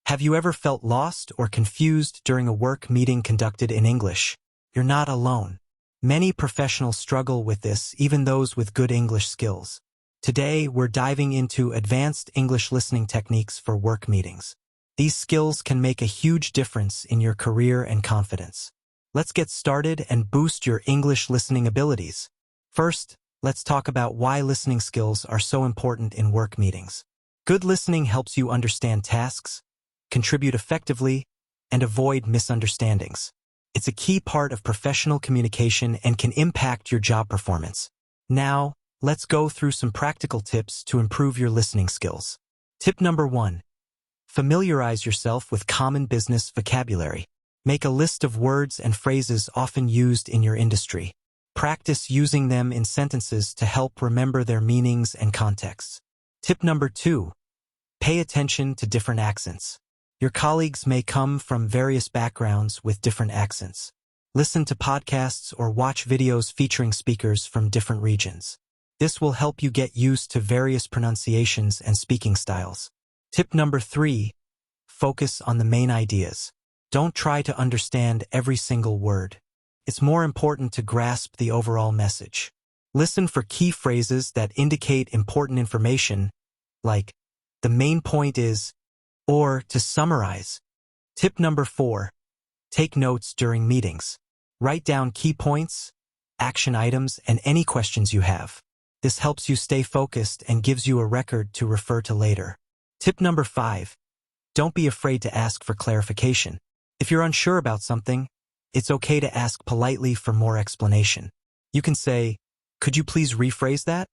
Have you ever felt lost or confused during a work meeting conducted in English? You're not alone. Many professionals struggle with this, even those with good English skills. Today, we're diving into advanced English listening techniques for work meetings. These skills can make a huge difference in your career and confidence. Let's get started and boost your English listening abilities. First, let's talk about why listening skills are so important in work meetings. Good listening helps you understand tasks, contribute effectively, and avoid misunderstandings. It's a key part of professional communication and can impact your job performance. Now, let's go through some practical tips to improve your listening skills. Tip number 1. Familiarize yourself with common business vocabulary. Make a list of words and phrases often used in your industry. Practice using them in sentences to help remember their meanings and contexts. Tip number 2. Pay attention to different accents. Your colleagues may come from various backgrounds with different accents. Listen to podcasts or watch videos featuring speakers from different regions. This will help you get used to various pronunciations and speaking styles. Tip number 3. Focus on the main ideas. Don't try to understand every single word. It's more important to grasp the overall message. Listen for key phrases that indicate important information, like, "The main point is," or "to summarize." Tip number 4. Take notes during meetings. Write down key points, action items, and any questions you have. This helps you stay focused and gives you a record to refer to later. Tip number 5. Don't be afraid to ask for clarification. If you're unsure about something, it's okay to ask politely for more explanation. You can say, "Could you please rephrase that?"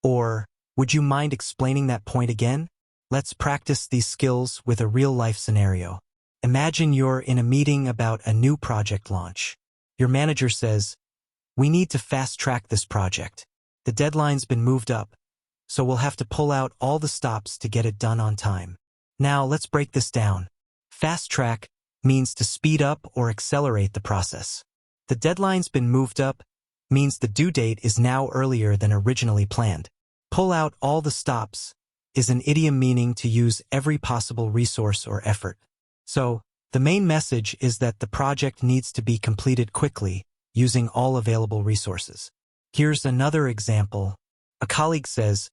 Or, "Would you mind explaining that point again?" Let's practice these skills with a real-life scenario. Imagine you're in a meeting about a new project launch. Your manager says, "We need to fast-track this project. The deadline's been moved up, so we'll have to pull out all the stops to get it done on time." Now, let's break this down. Fast-track means to speed up or accelerate the process. The deadline's been moved up means the due date is now earlier than originally planned. Pull out all the stops is an idiom meaning to use every possible resource or effort. So, the main message is that the project needs to be completed quickly, using all available resources. Here's another example. A colleague says,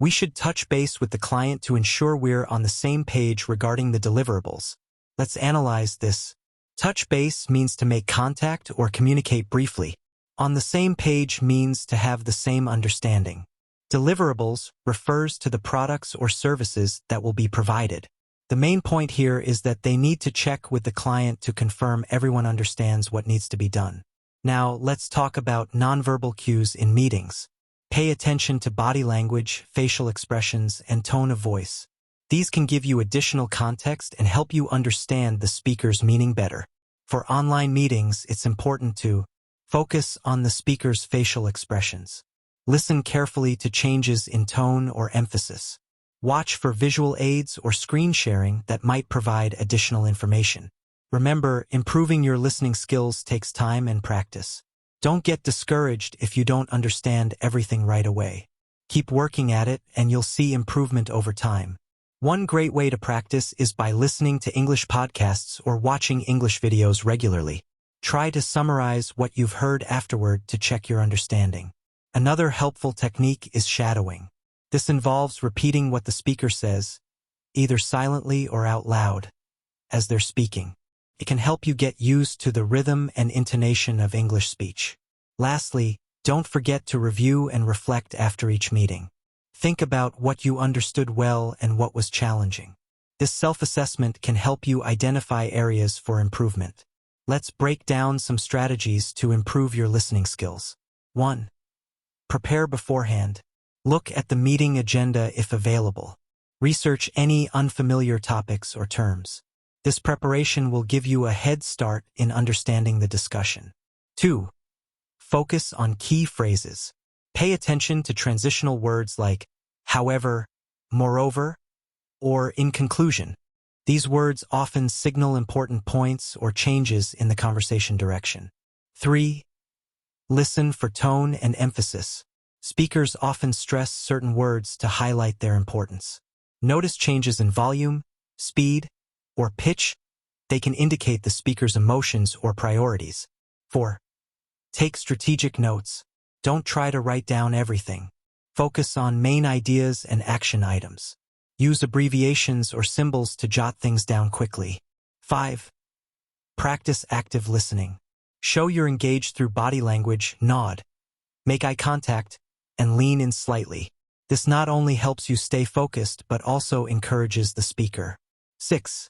"We should touch base with the client to ensure we're on the same page regarding the deliverables." Let's analyze this. Touch base means to make contact or communicate briefly. On the same page means to have the same understanding. Deliverables refers to the products or services that will be provided. The main point here is that they need to check with the client to confirm everyone understands what needs to be done. Now, let's talk about nonverbal cues in meetings. Pay attention to body language, facial expressions, and tone of voice. These can give you additional context and help you understand the speaker's meaning better. For online meetings, it's important to focus on the speaker's facial expressions. Listen carefully to changes in tone or emphasis. Watch for visual aids or screen sharing that might provide additional information. Remember, improving your listening skills takes time and practice. Don't get discouraged if you don't understand everything right away. Keep working at it and you'll see improvement over time. One great way to practice is by listening to English podcasts or watching English videos regularly. Try to summarize what you've heard afterward to check your understanding. Another helpful technique is shadowing. This involves repeating what the speaker says, either silently or out loud, as they're speaking. It can help you get used to the rhythm and intonation of English speech. Lastly, don't forget to review and reflect after each meeting. Think about what you understood well and what was challenging. This self-assessment can help you identify areas for improvement. Let's break down some strategies to improve your listening skills. 1. Prepare beforehand. Look at the meeting agenda if available. Research any unfamiliar topics or terms. This preparation will give you a head start in understanding the discussion. 2. Focus on key phrases. Pay attention to transitional words like however, moreover, or in conclusion. These words often signal important points or changes in the conversation direction. 3. Listen for tone and emphasis. Speakers often stress certain words to highlight their importance. Notice changes in volume, speed, or pitch. They can indicate the speaker's emotions or priorities. 4. Take strategic notes. Don't try to write down everything. Focus on main ideas and action items. Use abbreviations or symbols to jot things down quickly. 5. Practice active listening. Show you're engaged through body language, nod, make eye contact, and lean in slightly. This not only helps you stay focused but also encourages the speaker. 6.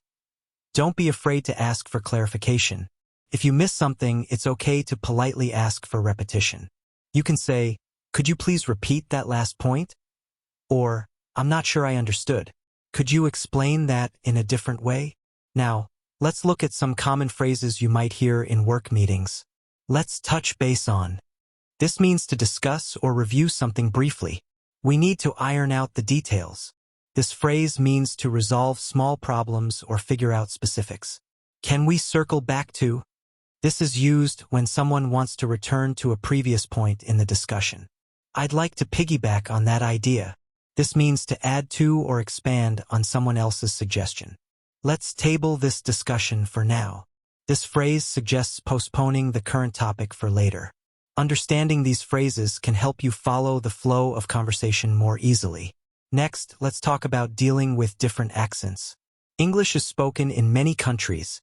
Don't be afraid to ask for clarification. If you miss something, it's okay to politely ask for repetition. You can say, "Could you please repeat that last point?" Or, "I'm not sure I understood. Could you explain that in a different way?" Now, let's look at some common phrases you might hear in work meetings. Let's touch base on. This means to discuss or review something briefly. We need to iron out the details. This phrase means to resolve small problems or figure out specifics. Can we circle back to? This is used when someone wants to return to a previous point in the discussion. I'd like to piggyback on that idea. This means to add to or expand on someone else's suggestion. Let's table this discussion for now. This phrase suggests postponing the current topic for later. Understanding these phrases can help you follow the flow of conversation more easily. Next, let's talk about dealing with different accents. English is spoken in many countries,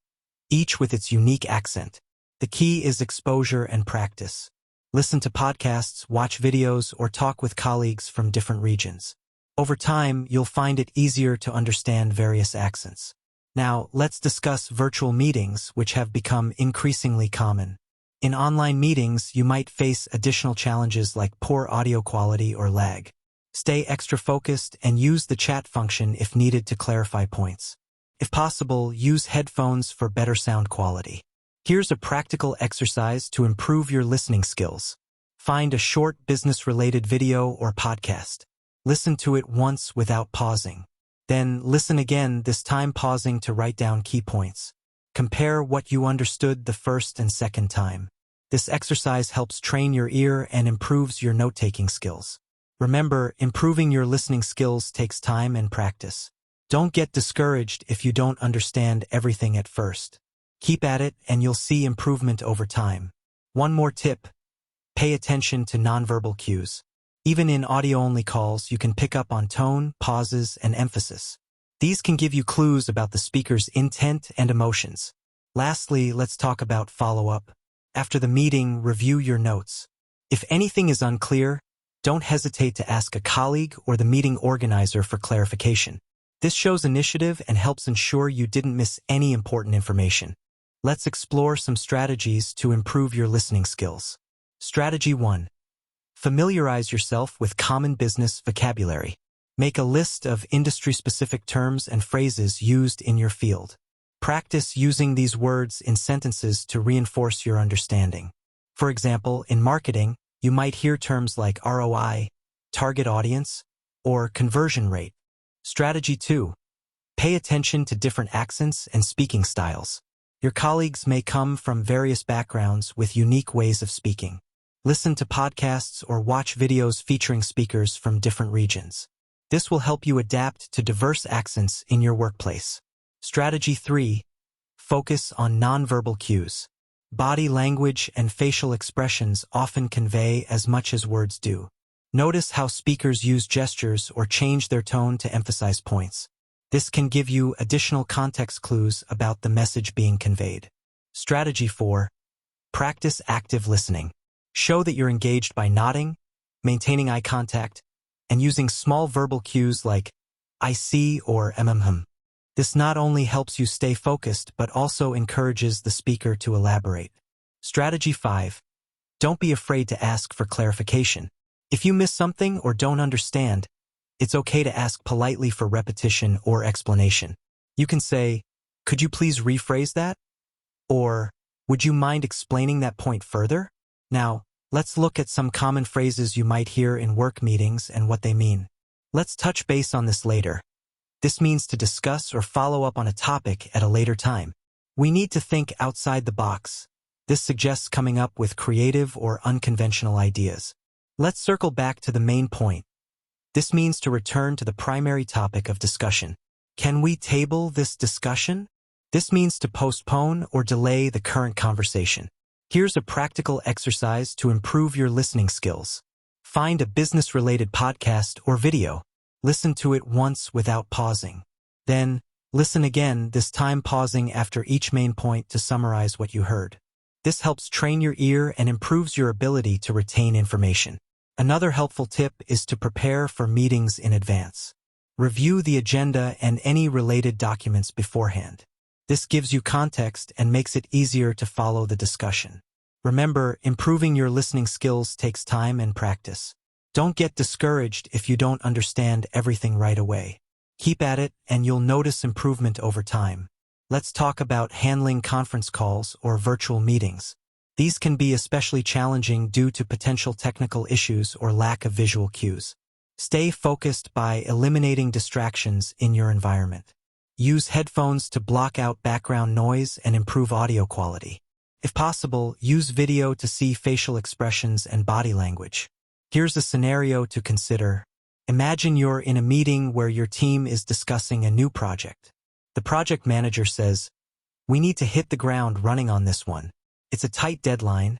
each with its unique accent. The key is exposure and practice. Listen to podcasts, watch videos, or talk with colleagues from different regions. Over time, you'll find it easier to understand various accents. Now, let's discuss virtual meetings, which have become increasingly common. In online meetings, you might face additional challenges like poor audio quality or lag. Stay extra focused and use the chat function if needed to clarify points. If possible, use headphones for better sound quality. Here's a practical exercise to improve your listening skills. Find a short business-related video or podcast. Listen to it once without pausing. Then listen again, this time pausing to write down key points. Compare what you understood the first and second time. This exercise helps train your ear and improves your note-taking skills. Remember, improving your listening skills takes time and practice. Don't get discouraged if you don't understand everything at first. Keep at it and you'll see improvement over time. One more tip: pay attention to nonverbal cues. Even in audio-only calls, you can pick up on tone, pauses, and emphasis. These can give you clues about the speaker's intent and emotions. Lastly, let's talk about follow-up. After the meeting, review your notes. If anything is unclear, don't hesitate to ask a colleague or the meeting organizer for clarification. This shows initiative and helps ensure you didn't miss any important information. Let's explore some strategies to improve your listening skills. Strategy 1. Familiarize yourself with common business vocabulary. Make a list of industry-specific terms and phrases used in your field. Practice using these words in sentences to reinforce your understanding. For example, in marketing, you might hear terms like ROI, target audience, or conversion rate. Strategy 2. Pay attention to different accents and speaking styles. Your colleagues may come from various backgrounds with unique ways of speaking. Listen to podcasts or watch videos featuring speakers from different regions. This will help you adapt to diverse accents in your workplace. Strategy 3. Focus on nonverbal cues. Body language and facial expressions often convey as much as words do. Notice how speakers use gestures or change their tone to emphasize points. This can give you additional context clues about the message being conveyed. Strategy 4. Practice active listening. Show that you're engaged by nodding, maintaining eye contact, and using small verbal cues like "I see" or "mm." This not only helps you stay focused but also encourages the speaker to elaborate. Strategy 5. Don't be afraid to ask for clarification. If you miss something or don't understand, it's okay to ask politely for repetition or explanation. You can say, "Could you please rephrase that?" Or, "Would you mind explaining that point further?" Now, let's look at some common phrases you might hear in work meetings and what they mean. Let's touch base on this later. This means to discuss or follow up on a topic at a later time. We need to think outside the box. This suggests coming up with creative or unconventional ideas. Let's circle back to the main point. This means to return to the primary topic of discussion. Can we table this discussion? This means to postpone or delay the current conversation. Here's a practical exercise to improve your listening skills. Find a business-related podcast or video. Listen to it once without pausing. Then, listen again, this time pausing after each main point to summarize what you heard. This helps train your ear and improves your ability to retain information. Another helpful tip is to prepare for meetings in advance. Review the agenda and any related documents beforehand. This gives you context and makes it easier to follow the discussion. Remember, improving your listening skills takes time and practice. Don't get discouraged if you don't understand everything right away. Keep at it and you'll notice improvement over time. Let's talk about handling conference calls or virtual meetings. These can be especially challenging due to potential technical issues or lack of visual cues. Stay focused by eliminating distractions in your environment. Use headphones to block out background noise and improve audio quality. If possible, use video to see facial expressions and body language. Here's a scenario to consider. Imagine you're in a meeting where your team is discussing a new project. The project manager says, "We need to hit the ground running on this one. It's a tight deadline,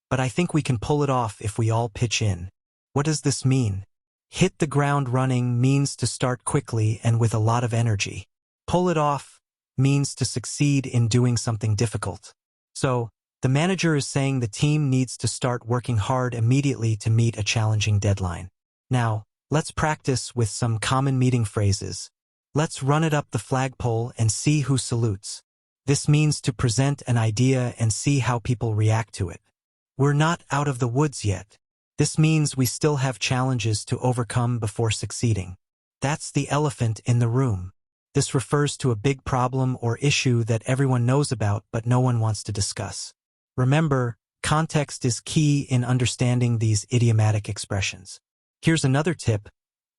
but I think we can pull it off if we all pitch in." What does this mean? Hit the ground running means to start quickly and with a lot of energy. Pull it off means to succeed in doing something difficult. So, the manager is saying the team needs to start working hard immediately to meet a challenging deadline. Now, let's practice with some common meeting phrases. Let's run it up the flagpole and see who salutes. This means to present an idea and see how people react to it. We're not out of the woods yet. This means we still have challenges to overcome before succeeding. That's the elephant in the room. This refers to a big problem or issue that everyone knows about but no one wants to discuss. Remember, context is key in understanding these idiomatic expressions. Here's another tip.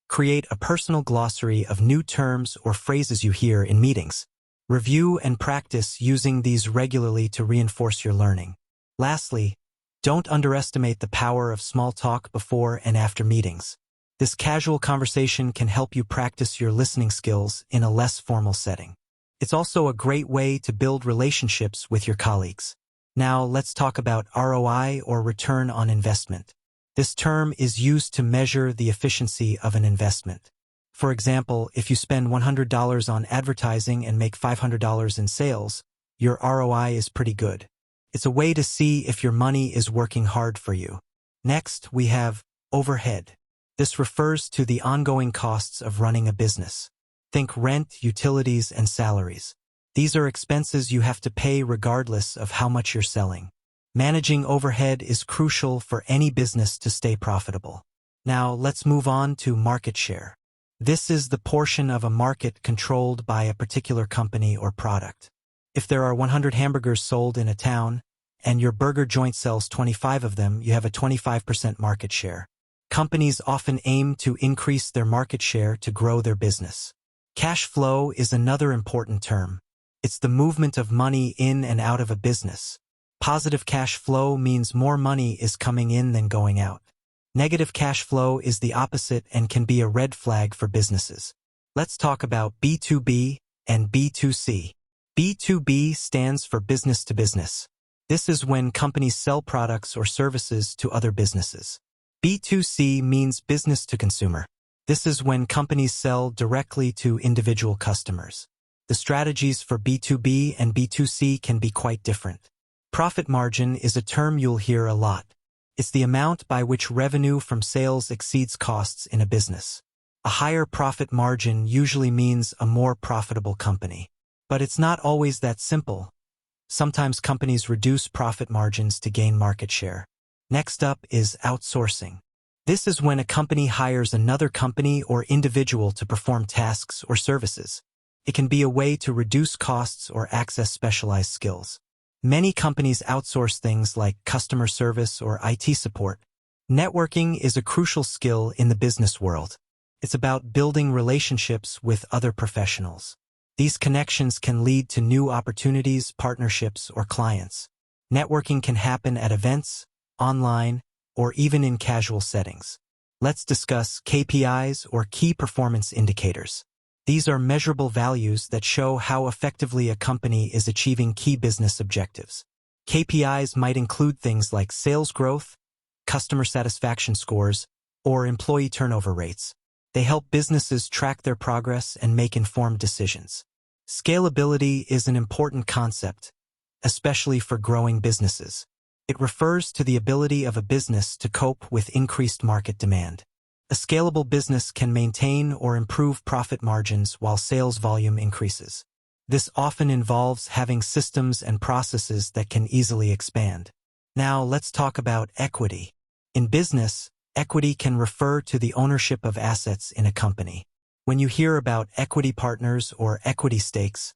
Create a personal glossary of new terms or phrases you hear in meetings. Review and practice using these regularly to reinforce your learning. Lastly, don't underestimate the power of small talk before and after meetings. This casual conversation can help you practice your listening skills in a less formal setting. It's also a great way to build relationships with your colleagues. Now let's talk about ROI or return on investment. This term is used to measure the efficiency of an investment. For example, if you spend $100 on advertising and make $500 in sales, your ROI is pretty good. It's a way to see if your money is working hard for you. Next, we have overhead. This refers to the ongoing costs of running a business. Think rent, utilities, and salaries. These are expenses you have to pay regardless of how much you're selling. Managing overhead is crucial for any business to stay profitable. Now, let's move on to market share. This is the portion of a market controlled by a particular company or product. If there are 100 hamburgers sold in a town, and your burger joint sells 25 of them, you have a 25% market share. Companies often aim to increase their market share to grow their business. Cash flow is another important term. It's the movement of money in and out of a business. Positive cash flow means more money is coming in than going out. Negative cash flow is the opposite and can be a red flag for businesses. Let's talk about B2B and B2C. B2B stands for business to business. This is when companies sell products or services to other businesses. B2C means business to consumer. This is when companies sell directly to individual customers. The strategies for B2B and B2C can be quite different. Profit margin is a term you'll hear a lot. It's the amount by which revenue from sales exceeds costs in a business. A higher profit margin usually means a more profitable company. But it's not always that simple. Sometimes companies reduce profit margins to gain market share. Next up is outsourcing. This is when a company hires another company or individual to perform tasks or services. It can be a way to reduce costs or access specialized skills. Many companies outsource things like customer service or IT support. Networking is a crucial skill in the business world. It's about building relationships with other professionals. These connections can lead to new opportunities, partnerships, or clients. Networking can happen at events, online, or even in casual settings. Let's discuss KPIs or key performance indicators. These are measurable values that show how effectively a company is achieving key business objectives. KPIs might include things like sales growth, customer satisfaction scores, or employee turnover rates. They help businesses track their progress and make informed decisions. Scalability is an important concept, especially for growing businesses. It refers to the ability of a business to cope with increased market demand. A scalable business can maintain or improve profit margins while sales volume increases. This often involves having systems and processes that can easily expand. Now let's talk about equity. In business, equity can refer to the ownership of assets in a company. When you hear about equity partners or equity stakes,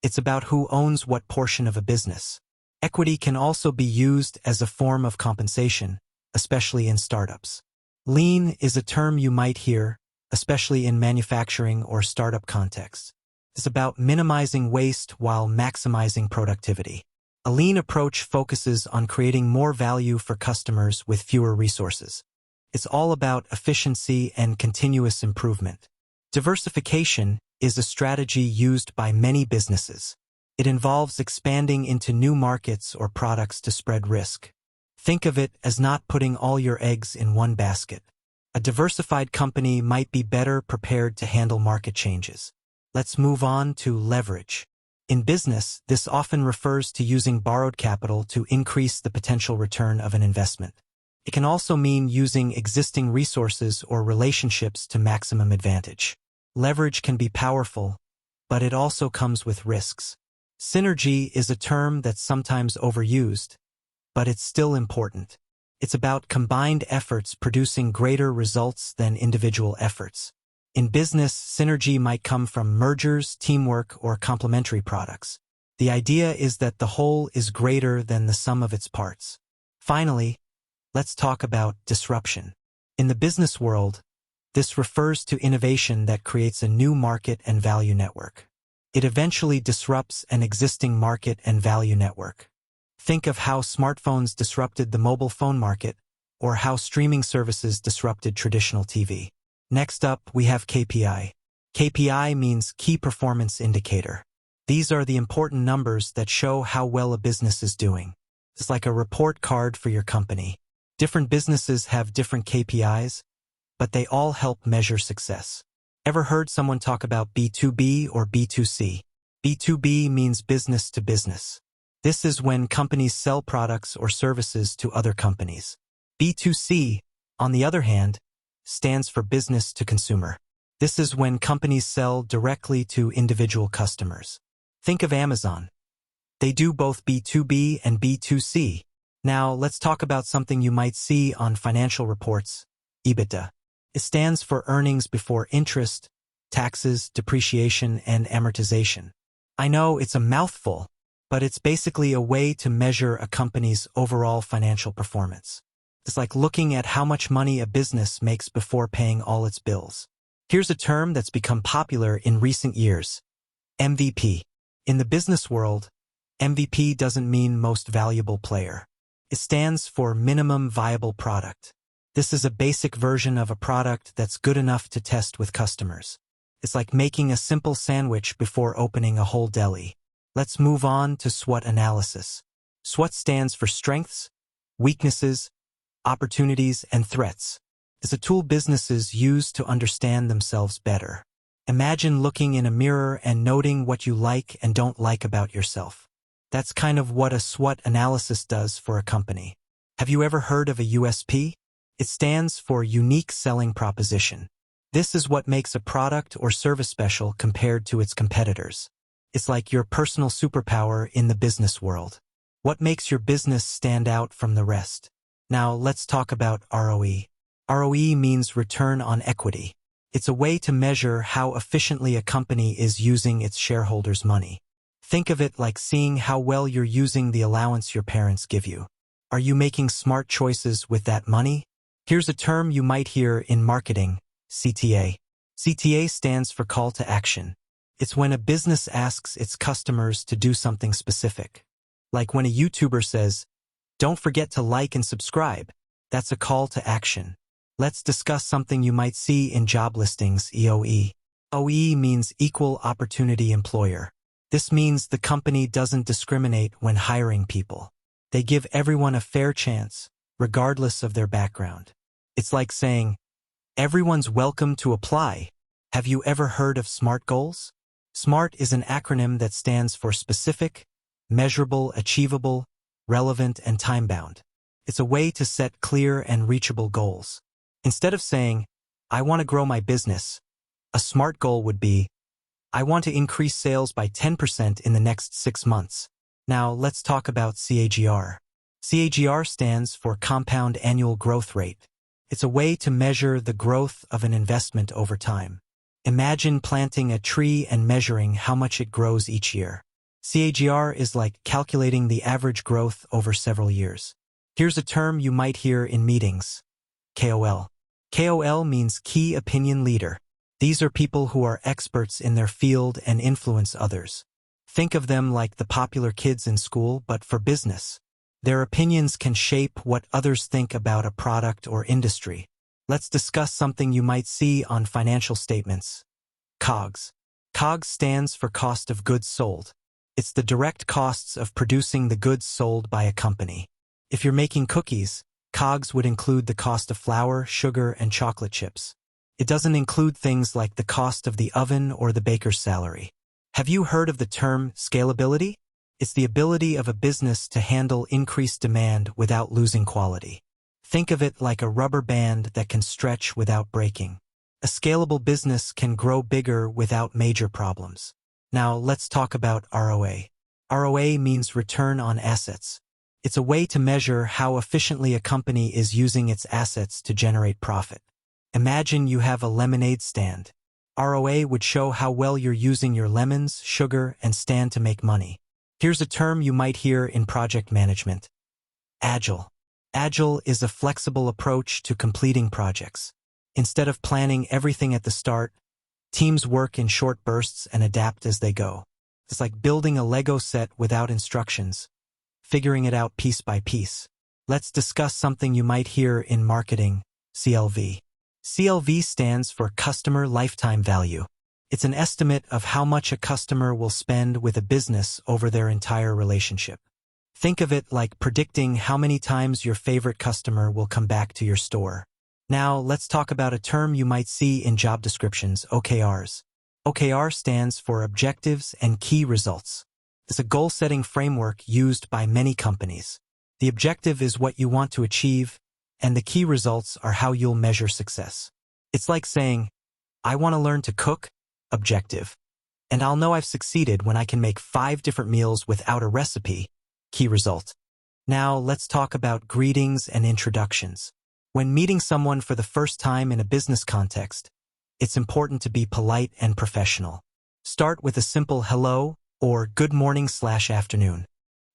it's about who owns what portion of a business. Equity can also be used as a form of compensation, especially in startups. Lean is a term you might hear, especially in manufacturing or startup contexts. It's about minimizing waste while maximizing productivity. A lean approach focuses on creating more value for customers with fewer resources. It's all about efficiency and continuous improvement. Diversification is a strategy used by many businesses. It involves expanding into new markets or products to spread risk. Think of it as not putting all your eggs in one basket. A diversified company might be better prepared to handle market changes. Let's move on to leverage. In business, this often refers to using borrowed capital to increase the potential return of an investment. It can also mean using existing resources or relationships to maximum advantage. Leverage can be powerful, but it also comes with risks. Synergy is a term that's sometimes overused, but it's still important. It's about combined efforts producing greater results than individual efforts. In business, synergy might come from mergers, teamwork, or complementary products. The idea is that the whole is greater than the sum of its parts. Finally, let's talk about disruption. In the business world, this refers to innovation that creates a new market and value network. It eventually disrupts an existing market and value network. Think of how smartphones disrupted the mobile phone market, or how streaming services disrupted traditional TV. Next up, we have KPI. KPI means Key Performance Indicator. These are the important numbers that show how well a business is doing. It's like a report card for your company. Different businesses have different KPIs, but they all help measure success. Ever heard someone talk about B2B or B2C? B2B means business to business. This is when companies sell products or services to other companies. B2C, on the other hand, stands for business to consumer. This is when companies sell directly to individual customers. Think of Amazon. They do both B2B and B2C. Now, let's talk about something you might see on financial reports, EBITDA. It stands for earnings before interest, taxes, depreciation, and amortization. I know it's a mouthful, but it's basically a way to measure a company's overall financial performance. It's like looking at how much money a business makes before paying all its bills. Here's a term that's become popular in recent years: MVP. In the business world, MVP doesn't mean most valuable player. It stands for minimum viable product. This is a basic version of a product that's good enough to test with customers. It's like making a simple sandwich before opening a whole deli. Let's move on to SWOT analysis. SWOT stands for strengths, weaknesses, opportunities, and threats. It's a tool businesses use to understand themselves better. Imagine looking in a mirror and noting what you like and don't like about yourself. That's kind of what a SWOT analysis does for a company. Have you ever heard of a USP? It stands for unique selling proposition. This is what makes a product or service special compared to its competitors. It's like your personal superpower in the business world. What makes your business stand out from the rest? Now let's talk about ROE. ROE means return on equity. It's a way to measure how efficiently a company is using its shareholders' money. Think of it like seeing how well you're using the allowance your parents give you. Are you making smart choices with that money? Here's a term you might hear in marketing: CTA. CTA stands for call to action. It's when a business asks its customers to do something specific. Like when a YouTuber says, "Don't forget to like and subscribe." That's a call to action. Let's discuss something you might see in job listings, EOE. OE means equal opportunity employer. This means the company doesn't discriminate when hiring people. They give everyone a fair chance, regardless of their background. It's like saying, everyone's welcome to apply. Have you ever heard of SMART goals? SMART is an acronym that stands for specific, measurable, achievable, relevant, and time-bound. It's a way to set clear and reachable goals. Instead of saying, I want to grow my business, a SMART goal would be, I want to increase sales by 10% in the next 6 months. Now let's talk about CAGR. CAGR stands for Compound Annual Growth Rate. It's a way to measure the growth of an investment over time. Imagine planting a tree and measuring how much it grows each year. CAGR is like calculating the average growth over several years. Here's a term you might hear in meetings. KOL. KOL means Key Opinion Leader. These are people who are experts in their field and influence others. Think of them like the popular kids in school, but for business. Their opinions can shape what others think about a product or industry. Let's discuss something you might see on financial statements. COGS. COGS stands for Cost of Goods Sold. It's the direct costs of producing the goods sold by a company. If you're making cookies, COGS would include the cost of flour, sugar, and chocolate chips. It doesn't include things like the cost of the oven or the baker's salary. Have you heard of the term scalability? It's the ability of a business to handle increased demand without losing quality. Think of it like a rubber band that can stretch without breaking. A scalable business can grow bigger without major problems. Now let's talk about ROA. ROA means return on assets. It's a way to measure how efficiently a company is using its assets to generate profit. Imagine you have a lemonade stand. ROA would show how well you're using your lemons, sugar, and stand to make money. Here's a term you might hear in project management. Agile. Agile is a flexible approach to completing projects. Instead of planning everything at the start, teams work in short bursts and adapt as they go. It's like building a Lego set without instructions, figuring it out piece by piece. Let's discuss something you might hear in marketing, CLV. CLV stands for Customer Lifetime Value. It's an estimate of how much a customer will spend with a business over their entire relationship. Think of it like predicting how many times your favorite customer will come back to your store. Now, let's talk about a term you might see in job descriptions, OKRs. OKR stands for Objectives and Key Results. It's a goal-setting framework used by many companies. The objective is what you want to achieve, and the key results are how you'll measure success. It's like saying, I want to learn to cook, objective. And I'll know I've succeeded when I can make 5 different meals without a recipe, key result. Now let's talk about greetings and introductions. When meeting someone for the first time in a business context, it's important to be polite and professional. Start with a simple hello or good morning/afternoon.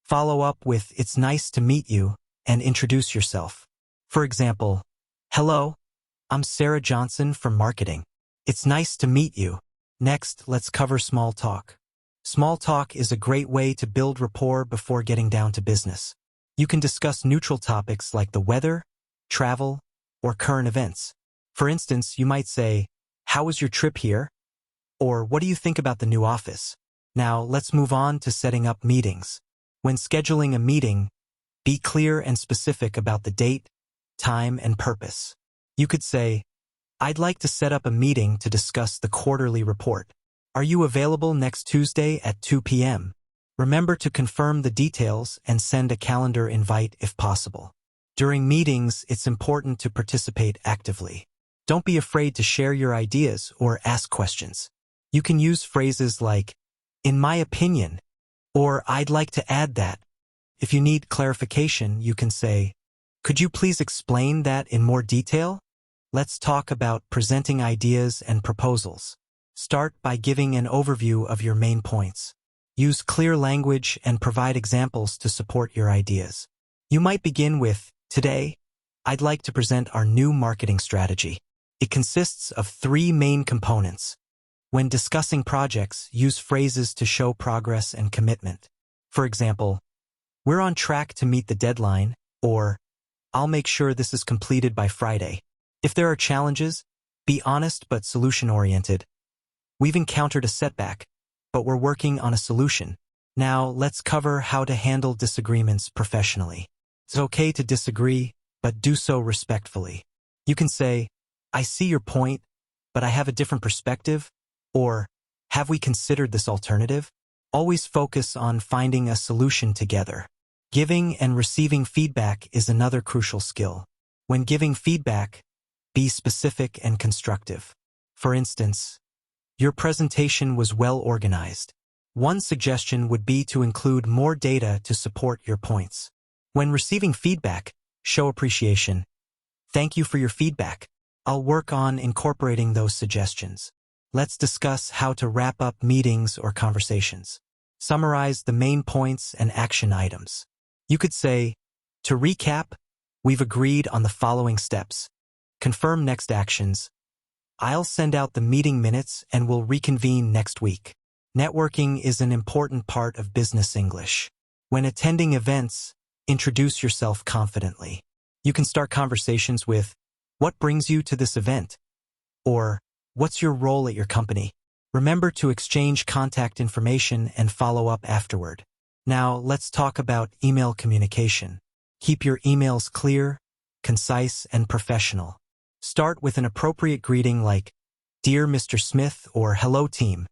Follow up with it's nice to meet you and introduce yourself. For example, hello, I'm Sarah Johnson from marketing. It's nice to meet you. Next, let's cover small talk. Small talk is a great way to build rapport before getting down to business. You can discuss neutral topics like the weather, travel, or current events. For instance, you might say, how was your trip here? Or what do you think about the new office? Now, let's move on to setting up meetings. When scheduling a meeting, be clear and specific about the date, time, and purpose. You could say, I'd like to set up a meeting to discuss the quarterly report. Are you available next Tuesday at 2 p.m.? Remember to confirm the details and send a calendar invite if possible. During meetings, it's important to participate actively. Don't be afraid to share your ideas or ask questions. You can use phrases like, in my opinion, or I'd like to add that. If you need clarification, you can say, could you please explain that in more detail? Let's talk about presenting ideas and proposals. Start by giving an overview of your main points. Use clear language and provide examples to support your ideas. You might begin with, today, I'd like to present our new marketing strategy. It consists of 3 main components. When discussing projects, use phrases to show progress and commitment. For example, we're on track to meet the deadline, or I'll make sure this is completed by Friday. If there are challenges, be honest but solution-oriented. We've encountered a setback, but we're working on a solution. Now, let's cover how to handle disagreements professionally. It's okay to disagree, but do so respectfully. You can say, I see your point, but I have a different perspective, or have we considered this alternative? Always focus on finding a solution together. Giving and receiving feedback is another crucial skill. When giving feedback, be specific and constructive. For instance, your presentation was well organized. One suggestion would be to include more data to support your points. When receiving feedback, show appreciation. Thank you for your feedback. I'll work on incorporating those suggestions. Let's discuss how to wrap up meetings or conversations. Summarize the main points and action items. You could say, to recap, we've agreed on the following steps. Confirm next actions. I'll send out the meeting minutes and we'll reconvene next week. Networking is an important part of business English. When attending events, introduce yourself confidently. You can start conversations with, what brings you to this event? Or, what's your role at your company? Remember to exchange contact information and follow up afterward. Now, let's talk about email communication. Keep your emails clear, concise, and professional. Start with an appropriate greeting like, Dear Mr. Smith or Hello Team.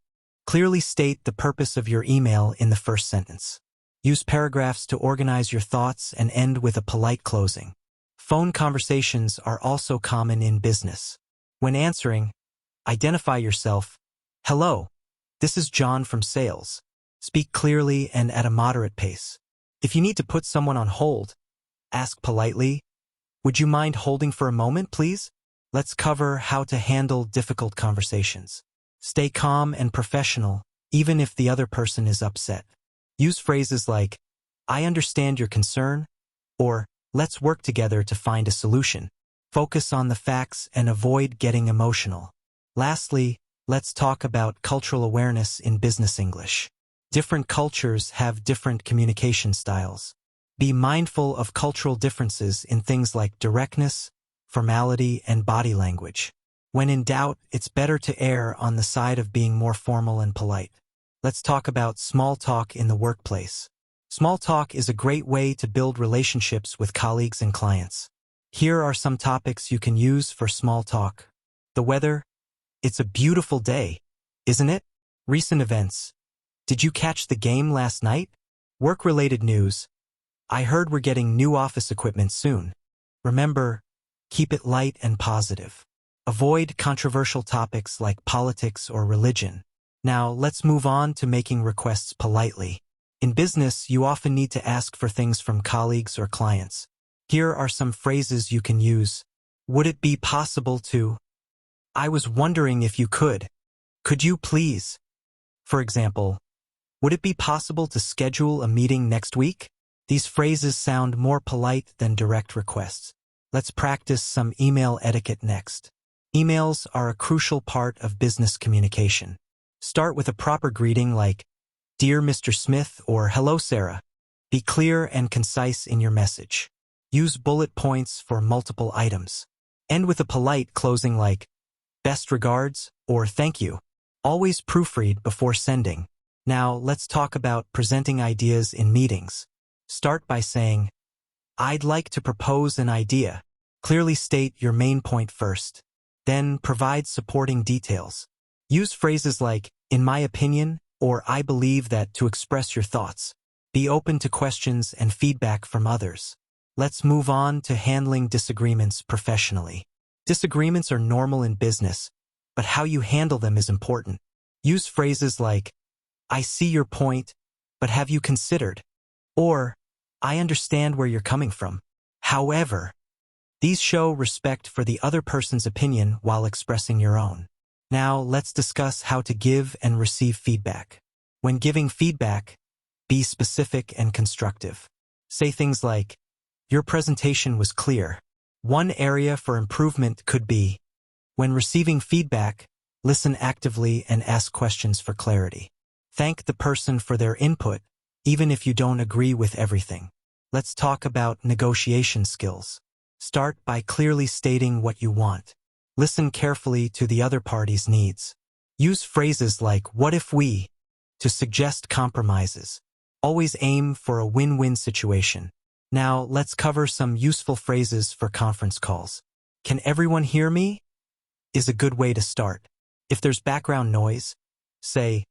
Clearly state the purpose of your email in the first sentence. Use paragraphs to organize your thoughts and end with a polite closing. Phone conversations are also common in business. When answering, identify yourself. Hello, this is John from sales. Speak clearly and at a moderate pace. If you need to put someone on hold, ask politely, would you mind holding for a moment, please? Let's cover how to handle difficult conversations. Stay calm and professional, even if the other person is upset. Use phrases like, I understand your concern, or let's work together to find a solution. Focus on the facts and avoid getting emotional. Lastly, let's talk about cultural awareness in business English. Different cultures have different communication styles. Be mindful of cultural differences in things like directness, formality, and body language. When in doubt, it's better to err on the side of being more formal and polite. Let's talk about small talk in the workplace. Small talk is a great way to build relationships with colleagues and clients. Here are some topics you can use for small talk. The weather. It's a beautiful day, isn't it? Recent events. Did you catch the game last night? Work-related news. I heard we're getting new office equipment soon. Remember, keep it light and positive. Avoid controversial topics like politics or religion. Now, let's move on to making requests politely. In business, you often need to ask for things from colleagues or clients. Here are some phrases you can use. Would it be possible to? I was wondering if you could. Could you please? For example, would it be possible to schedule a meeting next week? These phrases sound more polite than direct requests. Let's practice some email etiquette next. Emails are a crucial part of business communication. Start with a proper greeting like, Dear Mr. Smith or Hello Sarah. Be clear and concise in your message. Use bullet points for multiple items. End with a polite closing like, Best regards or thank you. Always proofread before sending. Now, let's talk about presenting ideas in meetings. Start by saying, I'd like to propose an idea. Clearly state your main point first. Then provide supporting details. Use phrases like, in my opinion, or I believe that to express your thoughts. Be open to questions and feedback from others. Let's move on to handling disagreements professionally. Disagreements are normal in business, but how you handle them is important. Use phrases like, I see your point, but have you considered? Or, I understand where you're coming from. However, these show respect for the other person's opinion while expressing your own. Now, let's discuss how to give and receive feedback. When giving feedback, be specific and constructive. Say things like, your presentation was clear. One area for improvement could be, when receiving feedback, listen actively and ask questions for clarity. Thank the person for their input, even if you don't agree with everything. Let's talk about negotiation skills. Start by clearly stating what you want. Listen carefully to the other party's needs. Use phrases like, what if we, to suggest compromises. Always aim for a win-win situation. Now, let's cover some useful phrases for conference calls. Can everyone hear me? Is a good way to start. If there's background noise, say,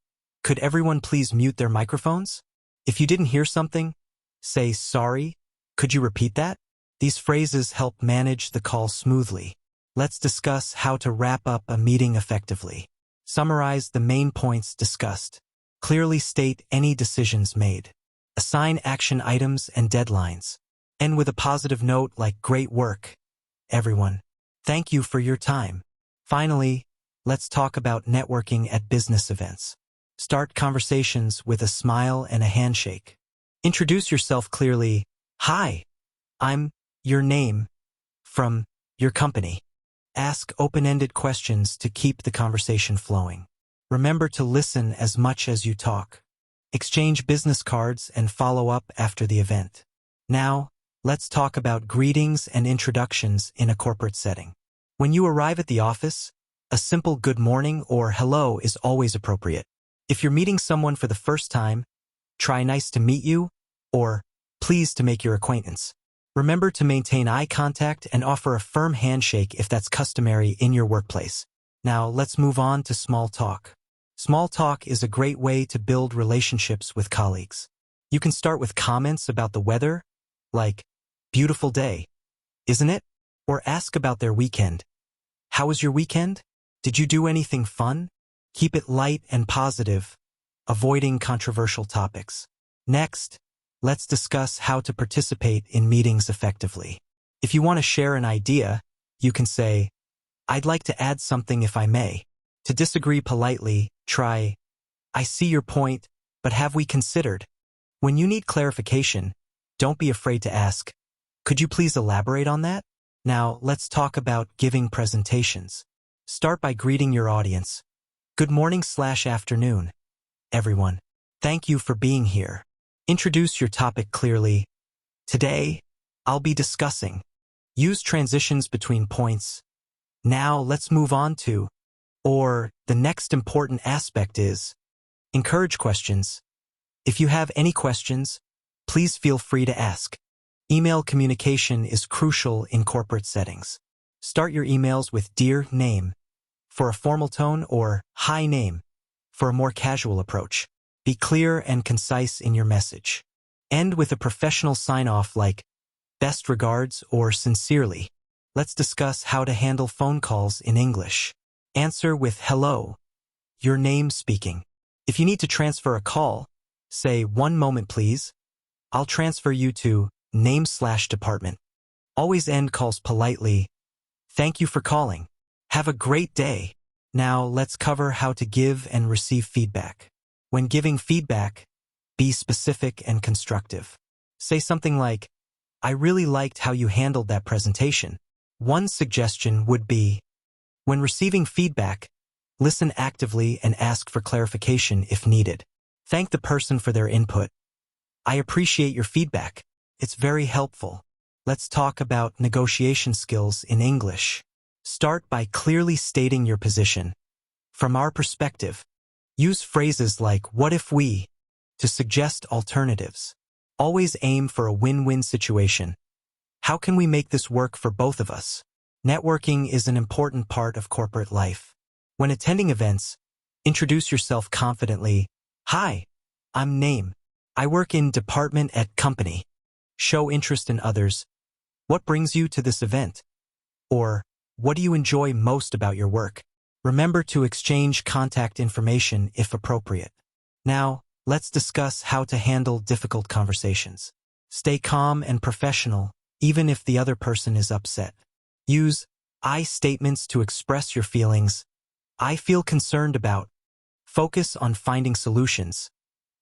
could everyone please mute their microphones? If you didn't hear something, say, sorry, could you repeat that? These phrases help manage the call smoothly. Let's discuss how to wrap up a meeting effectively. Summarize the main points discussed. Clearly state any decisions made. Assign action items and deadlines. End with a positive note like great work, everyone. Thank you for your time. Finally, let's talk about networking at business events. Start conversations with a smile and a handshake. Introduce yourself clearly. Hi, I'm your name from your company. Ask open-ended questions to keep the conversation flowing. Remember to listen as much as you talk. Exchange business cards and follow up after the event. Now, let's talk about greetings and introductions in a corporate setting. When you arrive at the office, a simple good morning or hello is always appropriate. If you're meeting someone for the first time, try nice to meet you or pleased to make your acquaintance. Remember to maintain eye contact and offer a firm handshake if that's customary in your workplace. Now, let's move on to small talk. Small talk is a great way to build relationships with colleagues. You can start with comments about the weather, like, beautiful day, isn't it? Or ask about their weekend. How was your weekend? Did you do anything fun? Keep it light and positive, avoiding controversial topics. Next, let's discuss how to participate in meetings effectively. If you want to share an idea, you can say, I'd like to add something if I may. To disagree politely, try, I see your point, but have we considered? When you need clarification, don't be afraid to ask, could you please elaborate on that? Now, let's talk about giving presentations. Start by greeting your audience. Good morning/afternoon, everyone. Thank you for being here. Introduce your topic clearly. Today, I'll be discussing. Use transitions between points. Now, let's move on to, or the next important aspect is, encourage questions. If you have any questions, please feel free to ask. Email communication is crucial in corporate settings. Start your emails with Dear Name for a formal tone or Hi Name for a more casual approach. Be clear and concise in your message. End with a professional sign-off like best regards or sincerely. Let's discuss how to handle phone calls in English. Answer with hello, your name speaking. If you need to transfer a call, say 1 moment please. I'll transfer you to name/department. Always end calls politely. Thank you for calling. Have a great day. Now let's cover how to give and receive feedback. When giving feedback, be specific and constructive. Say something like, I really liked how you handled that presentation. One suggestion would be, when receiving feedback, listen actively and ask for clarification if needed. Thank the person for their input. I appreciate your feedback. It's very helpful. Let's talk about negotiation skills in English. Start by clearly stating your position. From our perspective, use phrases like, what if we, to suggest alternatives. Always aim for a win-win situation. How can we make this work for both of us? Networking is an important part of corporate life. When attending events, introduce yourself confidently. Hi, I'm Name. I work in department at company. Show interest in others. What brings you to this event? Or, what do you enjoy most about your work? Remember to exchange contact information if appropriate. Now, let's discuss how to handle difficult conversations. Stay calm and professional, even if the other person is upset. Use I statements to express your feelings. I feel concerned about. Focus on finding solutions.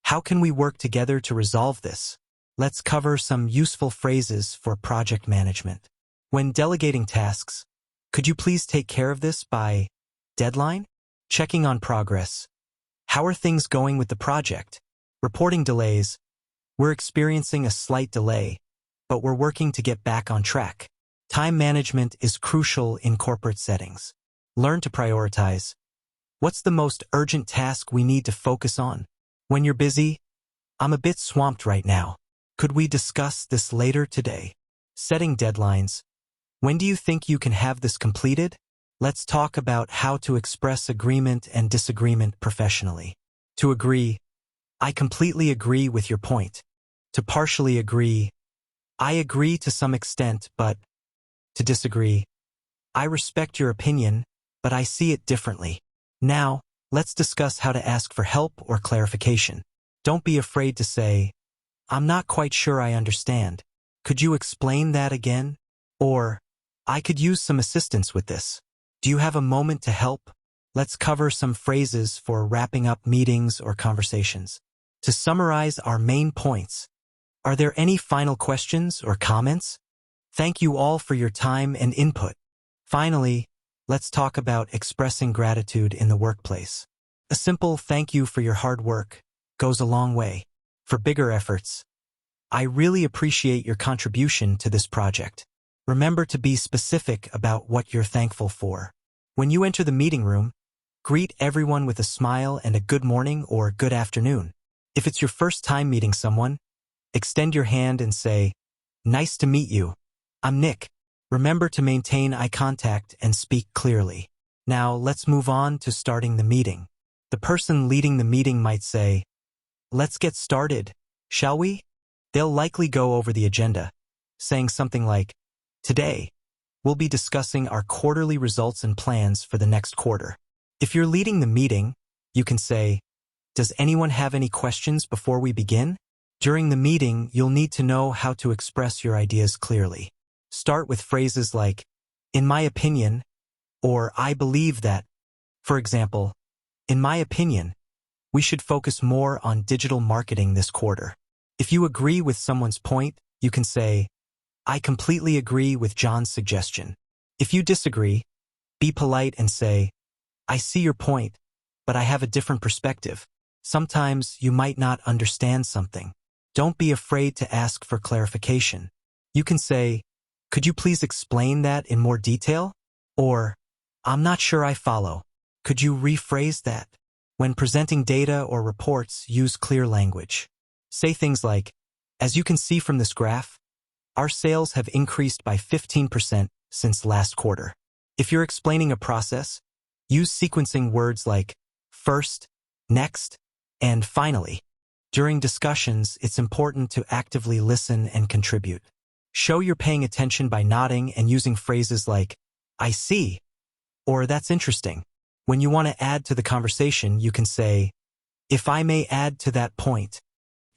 How can we work together to resolve this? Let's cover some useful phrases for project management. When delegating tasks, could you please take care of this by deadline? Checking on progress. How are things going with the project? Reporting delays. We're experiencing a slight delay, but we're working to get back on track. Time management is crucial in corporate settings. Learn to prioritize. What's the most urgent task we need to focus on? When you're busy, I'm a bit swamped right now. Could we discuss this later today? Setting deadlines. When do you think you can have this completed? Let's talk about how to express agreement and disagreement professionally. To agree, I completely agree with your point. To partially agree, I agree to some extent, but to disagree, I respect your opinion, but I see it differently. Now, let's discuss how to ask for help or clarification. Don't be afraid to say, I'm not quite sure I understand. Could you explain that again? Or, I could use some assistance with this. Do you have a moment to help? Let's cover some phrases for wrapping up meetings or conversations. To summarize our main points, are there any final questions or comments? Thank you all for your time and input. Finally, let's talk about expressing gratitude in the workplace. A simple thank you for your hard work goes a long way. For bigger efforts, I really appreciate your contribution to this project. Remember to be specific about what you're thankful for. When you enter the meeting room, greet everyone with a smile and a good morning or good afternoon. If it's your first time meeting someone, extend your hand and say, "Nice to meet you. I'm Nick." Remember to maintain eye contact and speak clearly. Now let's move on to starting the meeting. The person leading the meeting might say, "Let's get started, shall we?" They'll likely go over the agenda, saying something like, "Today, we'll be discussing our quarterly results and plans for the next quarter." If you're leading the meeting, you can say, "Does anyone have any questions before we begin?" During the meeting, you'll need to know how to express your ideas clearly. Start with phrases like, "In my opinion," or "I believe that." For example, "In my opinion, we should focus more on digital marketing this quarter." If you agree with someone's point, you can say, "I completely agree with John's suggestion." If you disagree, be polite and say, "I see your point, but I have a different perspective." Sometimes you might not understand something. Don't be afraid to ask for clarification. You can say, "Could you please explain that in more detail?" Or, "I'm not sure I follow. Could you rephrase that?" When presenting data or reports, use clear language. Say things like, "As you can see from this graph, our sales have increased by 15% since last quarter." If you're explaining a process, use sequencing words like first, next, and finally. During discussions, it's important to actively listen and contribute. Show you're paying attention by nodding and using phrases like, "I see," or "That's interesting." When you want to add to the conversation, you can say, "If I may add to that point."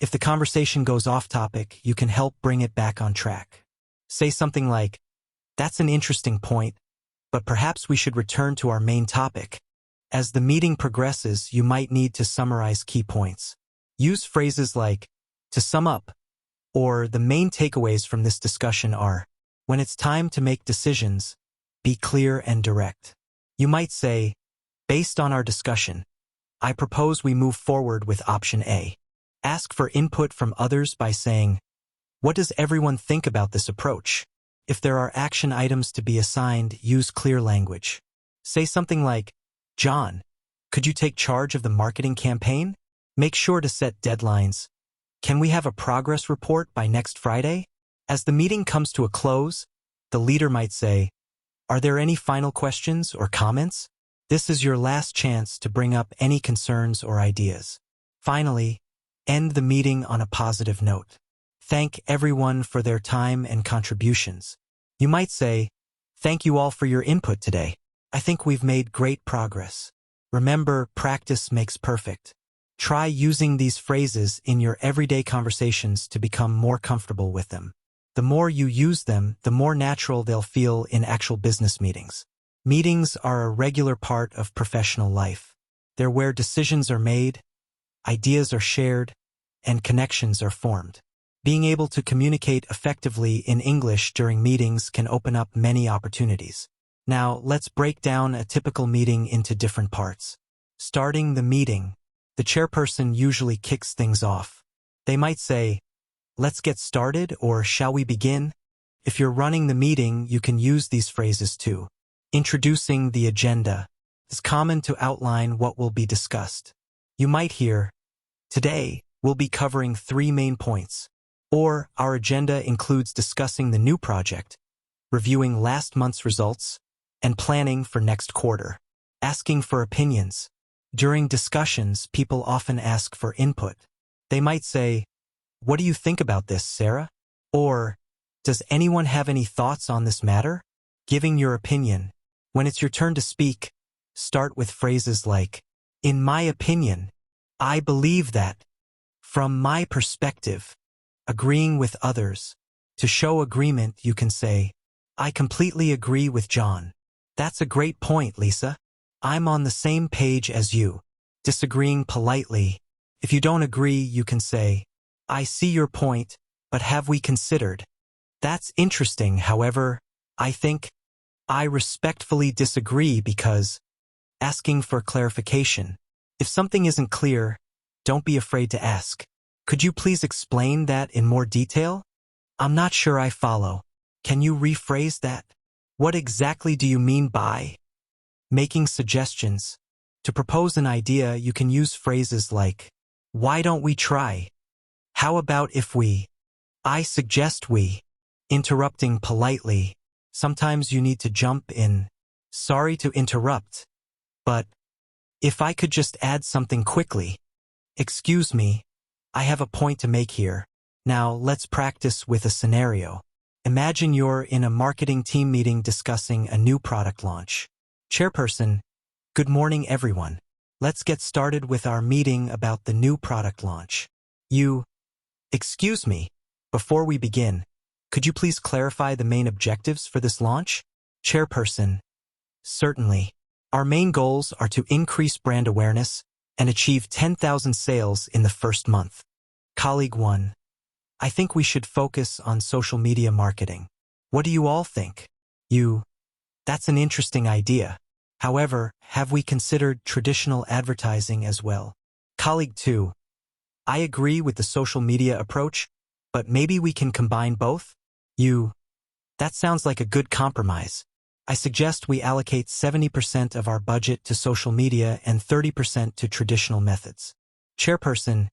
If the conversation goes off topic, you can help bring it back on track. Say something like, "That's an interesting point, but perhaps we should return to our main topic." As the meeting progresses, you might need to summarize key points. Use phrases like, "To sum up," or "The main takeaways from this discussion are." When it's time to make decisions, be clear and direct. You might say, "Based on our discussion, I propose we move forward with option A." Ask for input from others by saying, "What does everyone think about this approach?" If there are action items to be assigned, use clear language. Say something like, "John, could you take charge of the marketing campaign? Make sure to set deadlines. Can we have a progress report by next Friday?" As the meeting comes to a close, the leader might say, "Are there any final questions or comments?" This is your last chance to bring up any concerns or ideas. Finally, end the meeting on a positive note. Thank everyone for their time and contributions. You might say, "Thank you all for your input today. I think we've made great progress." Remember, practice makes perfect. Try using these phrases in your everyday conversations to become more comfortable with them. The more you use them, the more natural they'll feel in actual business meetings. Meetings are a regular part of professional life. They're where decisions are made, ideas are shared, and connections are formed. Being able to communicate effectively in English during meetings can open up many opportunities. Now, let's break down a typical meeting into different parts. Starting the meeting. The chairperson usually kicks things off. They might say, "Let's get started," or "Shall we begin?" If you're running the meeting, you can use these phrases too. Introducing the agenda. It's common to outline what will be discussed. You might hear, "Today, we'll be covering 3 main points," or "Our agenda includes discussing the new project, reviewing last month's results, and planning for next quarter." Asking for opinions. During discussions, people often ask for input. They might say, "What do you think about this, Sarah?" Or, "Does anyone have any thoughts on this matter?" Giving your opinion. When it's your turn to speak, start with phrases like, "In my opinion," "I believe that," "From my perspective," agreeing with others. To show agreement, you can say, "I completely agree with John." "That's a great point, Lisa. I'm on the same page as you." Disagreeing politely. If you don't agree, you can say, "I see your point, but have we considered?" "That's interesting, however, I think." "I respectfully disagree because." Asking for clarification. If something isn't clear, don't be afraid to ask. "Could you please explain that in more detail? I'm not sure I follow. Can you rephrase that? What exactly do you mean by?" Making suggestions. To propose an idea, you can use phrases like, "Why don't we try?" "How about if we?" "I suggest we." Interrupting politely. Sometimes you need to jump in. "Sorry to interrupt, but if I could just add something quickly." "Excuse me, I have a point to make here." Now let's practice with a scenario. Imagine you're in a marketing team meeting discussing a new product launch. Chairperson, "Good morning, everyone. Let's get started with our meeting about the new product launch." You, "Excuse me, before we begin, could you please clarify the main objectives for this launch?" Chairperson, "Certainly. Our main goals are to increase brand awareness and achieve 10,000 sales in the first month." Colleague 1, "I think we should focus on social media marketing. What do you all think?" You, "That's an interesting idea. However, have we considered traditional advertising as well?" Colleague 2, "I agree with the social media approach, but maybe we can combine both." You, "That sounds like a good compromise. I suggest we allocate 70% of our budget to social media and 30% to traditional methods." Chairperson,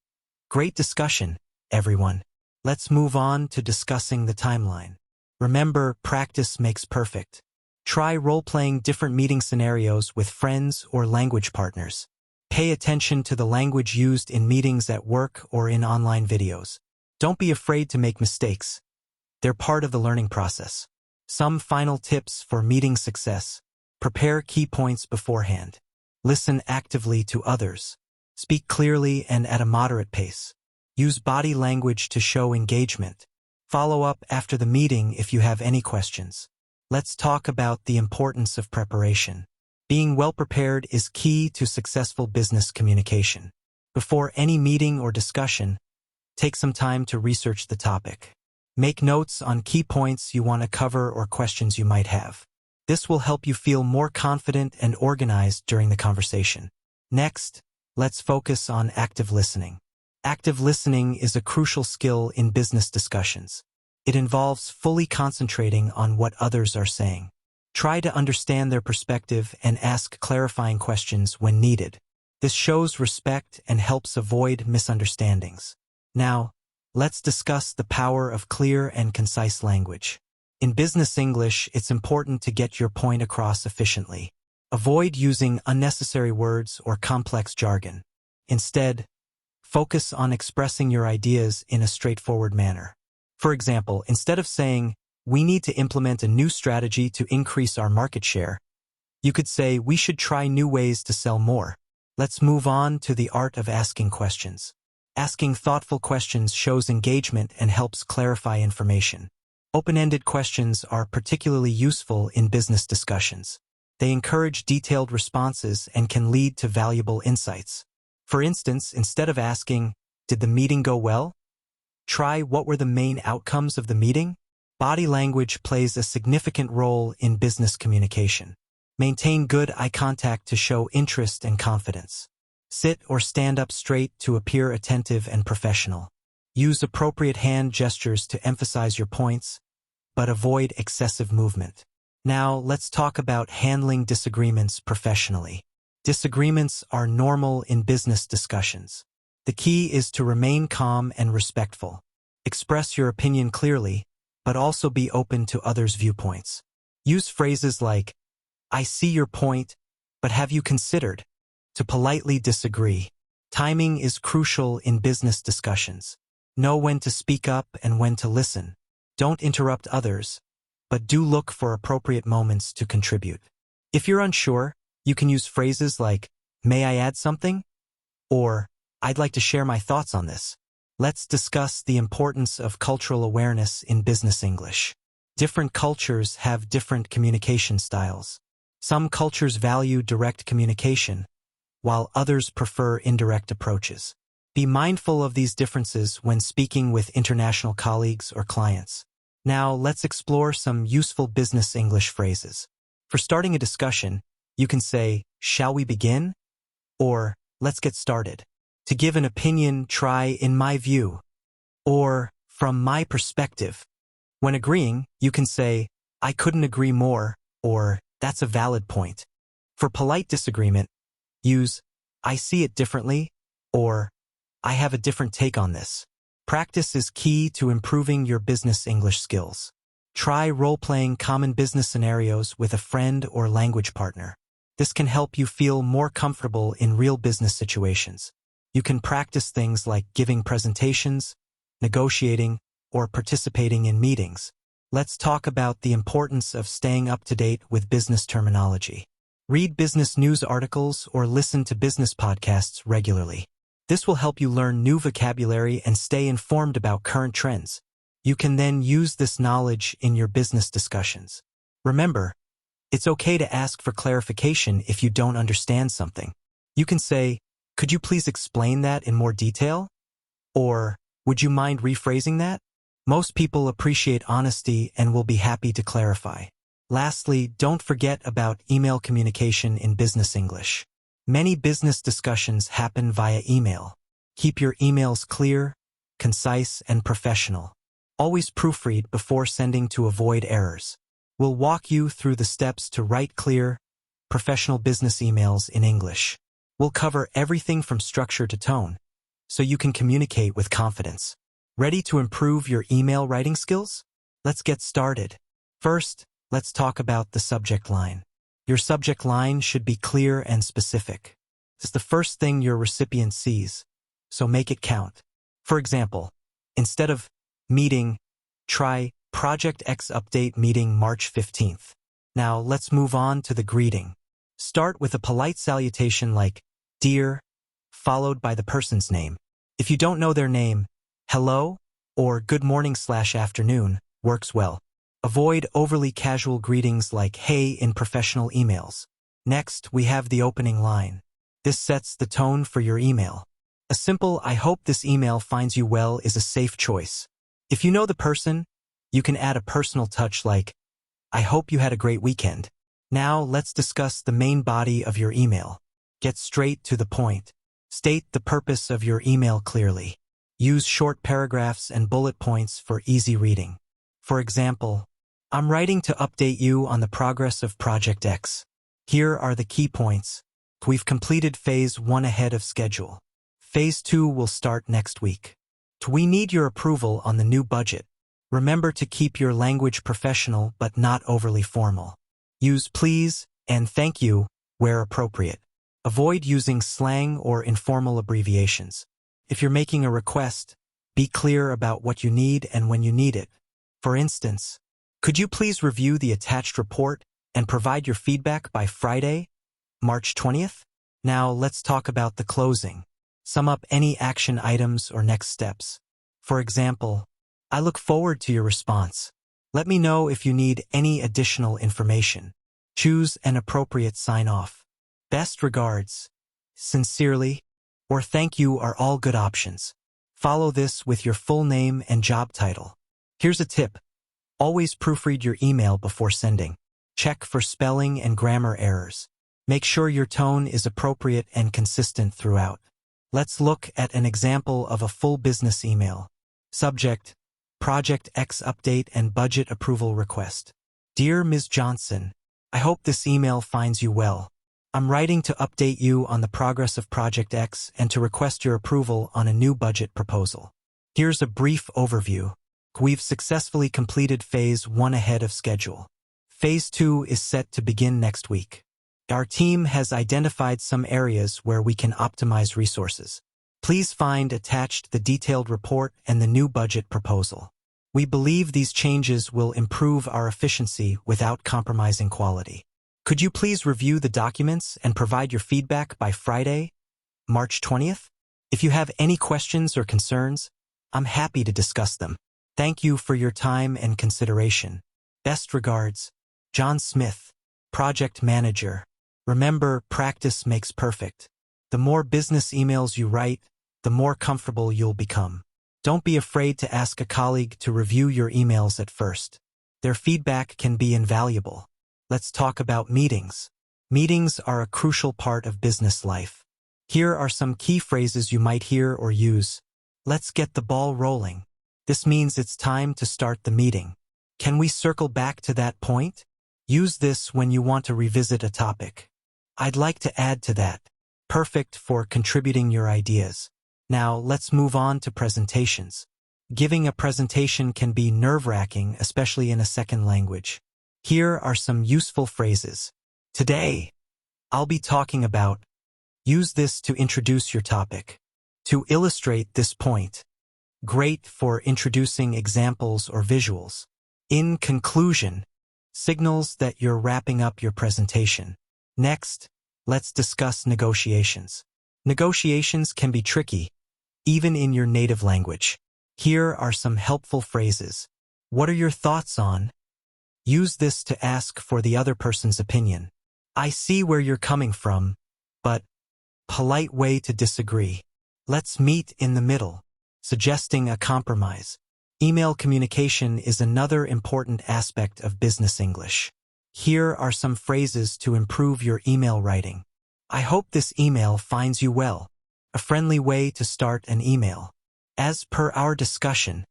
"Great discussion, everyone. Let's move on to discussing the timeline. Remember, practice makes perfect. Try role-playing different meeting scenarios with friends or language partners. Pay attention to the language used in meetings at work or in online videos. Don't be afraid to make mistakes. They're part of the learning process. Some final tips for meeting success. Prepare key points beforehand. Listen actively to others. Speak clearly and at a moderate pace. Use body language to show engagement. Follow up after the meeting if you have any questions. Let's talk about the importance of preparation. Being well prepared is key to successful business communication. Before any meeting or discussion, take some time to research the topic. Make notes on key points you want to cover or questions you might have. This will help you feel more confident and organized during the conversation. Next, let's focus on active listening. Active listening is a crucial skill in business discussions. It involves fully concentrating on what others are saying. Try to understand their perspective and ask clarifying questions when needed. This shows respect and helps avoid misunderstandings. Now, let's discuss the power of clear and concise language. In business English, it's important to get your point across efficiently. Avoid using unnecessary words or complex jargon. Instead, focus on expressing your ideas in a straightforward manner. For example, instead of saying, "We need to implement a new strategy to increase our market share," you could say, "We should try new ways to sell more." Let's move on to the art of asking questions. Asking thoughtful questions shows engagement and helps clarify information. Open-ended questions are particularly useful in business discussions. They encourage detailed responses and can lead to valuable insights. For instance, instead of asking, "Did the meeting go well?" try, "What were the main outcomes of the meeting?" Body language plays a significant role in business communication. Maintain good eye contact to show interest and confidence. Sit or stand up straight to appear attentive and professional. Use appropriate hand gestures to emphasize your points, but avoid excessive movement. Now, let's talk about handling disagreements professionally. Disagreements are normal in business discussions. The key is to remain calm and respectful. Express your opinion clearly, but also be open to others' viewpoints. Use phrases like, "I see your point, but have you considered?" to politely disagree. Timing is crucial in business discussions. Know when to speak up and when to listen. Don't interrupt others, but do look for appropriate moments to contribute. If you're unsure, you can use phrases like, "May I add something?" or "I'd like to share my thoughts on this." Let's discuss the importance of cultural awareness in business English. Different cultures have different communication styles. Some cultures value direct communication, while others prefer indirect approaches. Be mindful of these differences when speaking with international colleagues or clients. Now, let's explore some useful business English phrases. For starting a discussion, you can say, "Shall we begin?" or "Let's get started." To give an opinion, try "in my view" or "from my perspective." When agreeing, you can say, "I couldn't agree more," or "That's a valid point." For polite disagreement, use "I see it differently," or "I have a different take on this." Practice is key to improving your business English skills. Try role-playing common business scenarios with a friend or language partner. This can help you feel more comfortable in real business situations. You can practice things like giving presentations, negotiating, or participating in meetings. Let's talk about the importance of staying up to date with business terminology. Read business news articles or listen to business podcasts regularly. This will help you learn new vocabulary and stay informed about current trends. You can then use this knowledge in your business discussions. Remember, it's okay to ask for clarification if you don't understand something. You can say, "Could you please explain that in more detail?" Or, "Would you mind rephrasing that?" Most people appreciate honesty and will be happy to clarify. Lastly, don't forget about email communication in business English. Many business discussions happen via email. Keep your emails clear, concise, and professional. Always proofread before sending to avoid errors. We'll walk you through the steps to write clear, professional business emails in English. We'll cover everything from structure to tone, so you can communicate with confidence. Ready to improve your email writing skills? Let's get started. First, let's talk about the subject line. Your subject line should be clear and specific. It's the first thing your recipient sees, so make it count. For example, instead of "meeting," try "Project X update meeting March 15th. Now let's move on to the greeting. Start with a polite salutation like "Dear," followed by the person's name. If you don't know their name, "Hello" or "Good morning/afternoon" works well. Avoid overly casual greetings like "Hey" in professional emails. Next, we have the opening line. This sets the tone for your email. A simple "I hope this email finds you well" is a safe choice. If you know the person, you can add a personal touch like, "I hope you had a great weekend." Now let's discuss the main body of your email. Get straight to the point. State the purpose of your email clearly. Use short paragraphs and bullet points for easy reading. For example, "I'm writing to update you on the progress of Project X. Here are the key points. We've completed Phase 1 ahead of schedule. Phase 2 will start next week. We need your approval on the new budget." Remember to keep your language professional but not overly formal. Use "please" and "thank you" where appropriate. Avoid using slang or informal abbreviations. If you're making a request, be clear about what you need and when you need it. For instance, "Could you please review the attached report and provide your feedback by Friday, March 20th? Now let's talk about the closing. Sum up any action items or next steps. For example, "I look forward to your response. Let me know if you need any additional information." Choose an appropriate sign-off. "Best regards," "Sincerely," or "Thank you" are all good options. Follow this with your full name and job title. Here's a tip. Always proofread your email before sending. Check for spelling and grammar errors. Make sure your tone is appropriate and consistent throughout. Let's look at an example of a full business email. Subject: Project X update and budget approval request. "Dear Ms. Johnson, I hope this email finds you well. I'm writing to update you on the progress of Project X and to request your approval on a new budget proposal. Here's a brief overview. We've successfully completed Phase 1 ahead of schedule. Phase 2 is set to begin next week. Our team has identified some areas where we can optimize resources. Please find attached the detailed report and the new budget proposal. We believe these changes will improve our efficiency without compromising quality. Could you please review the documents and provide your feedback by Friday, March 20th? If you have any questions or concerns, I'm happy to discuss them. Thank you for your time and consideration. Best regards, John Smith, Project Manager. Remember, practice makes perfect. The more business emails you write, the more comfortable you'll become. Don't be afraid to ask a colleague to review your emails at first. Their feedback can be invaluable. Let's talk about meetings. Meetings are a crucial part of business life. Here are some key phrases you might hear or use. Let's get the ball rolling. This means it's time to start the meeting. Can we circle back to that point? Use this when you want to revisit a topic. I'd like to add to that. Perfect for contributing your ideas. Now, let's move on to presentations. Giving a presentation can be nerve-wracking, especially in a second language. Here are some useful phrases. Today, I'll be talking about. Use this to introduce your topic. To illustrate this point. Great for introducing examples or visuals. In conclusion, signals that you're wrapping up your presentation. Next, let's discuss negotiations. Negotiations can be tricky, even in your native language. Here are some helpful phrases. What are your thoughts on? Use this to ask for the other person's opinion. I see where you're coming from, but polite way to disagree. Let's meet in the middle, suggesting a compromise. Email communication is another important aspect of business English. Here are some phrases to improve your email writing. I hope this email finds you well. A friendly way to start an email. As per our discussion,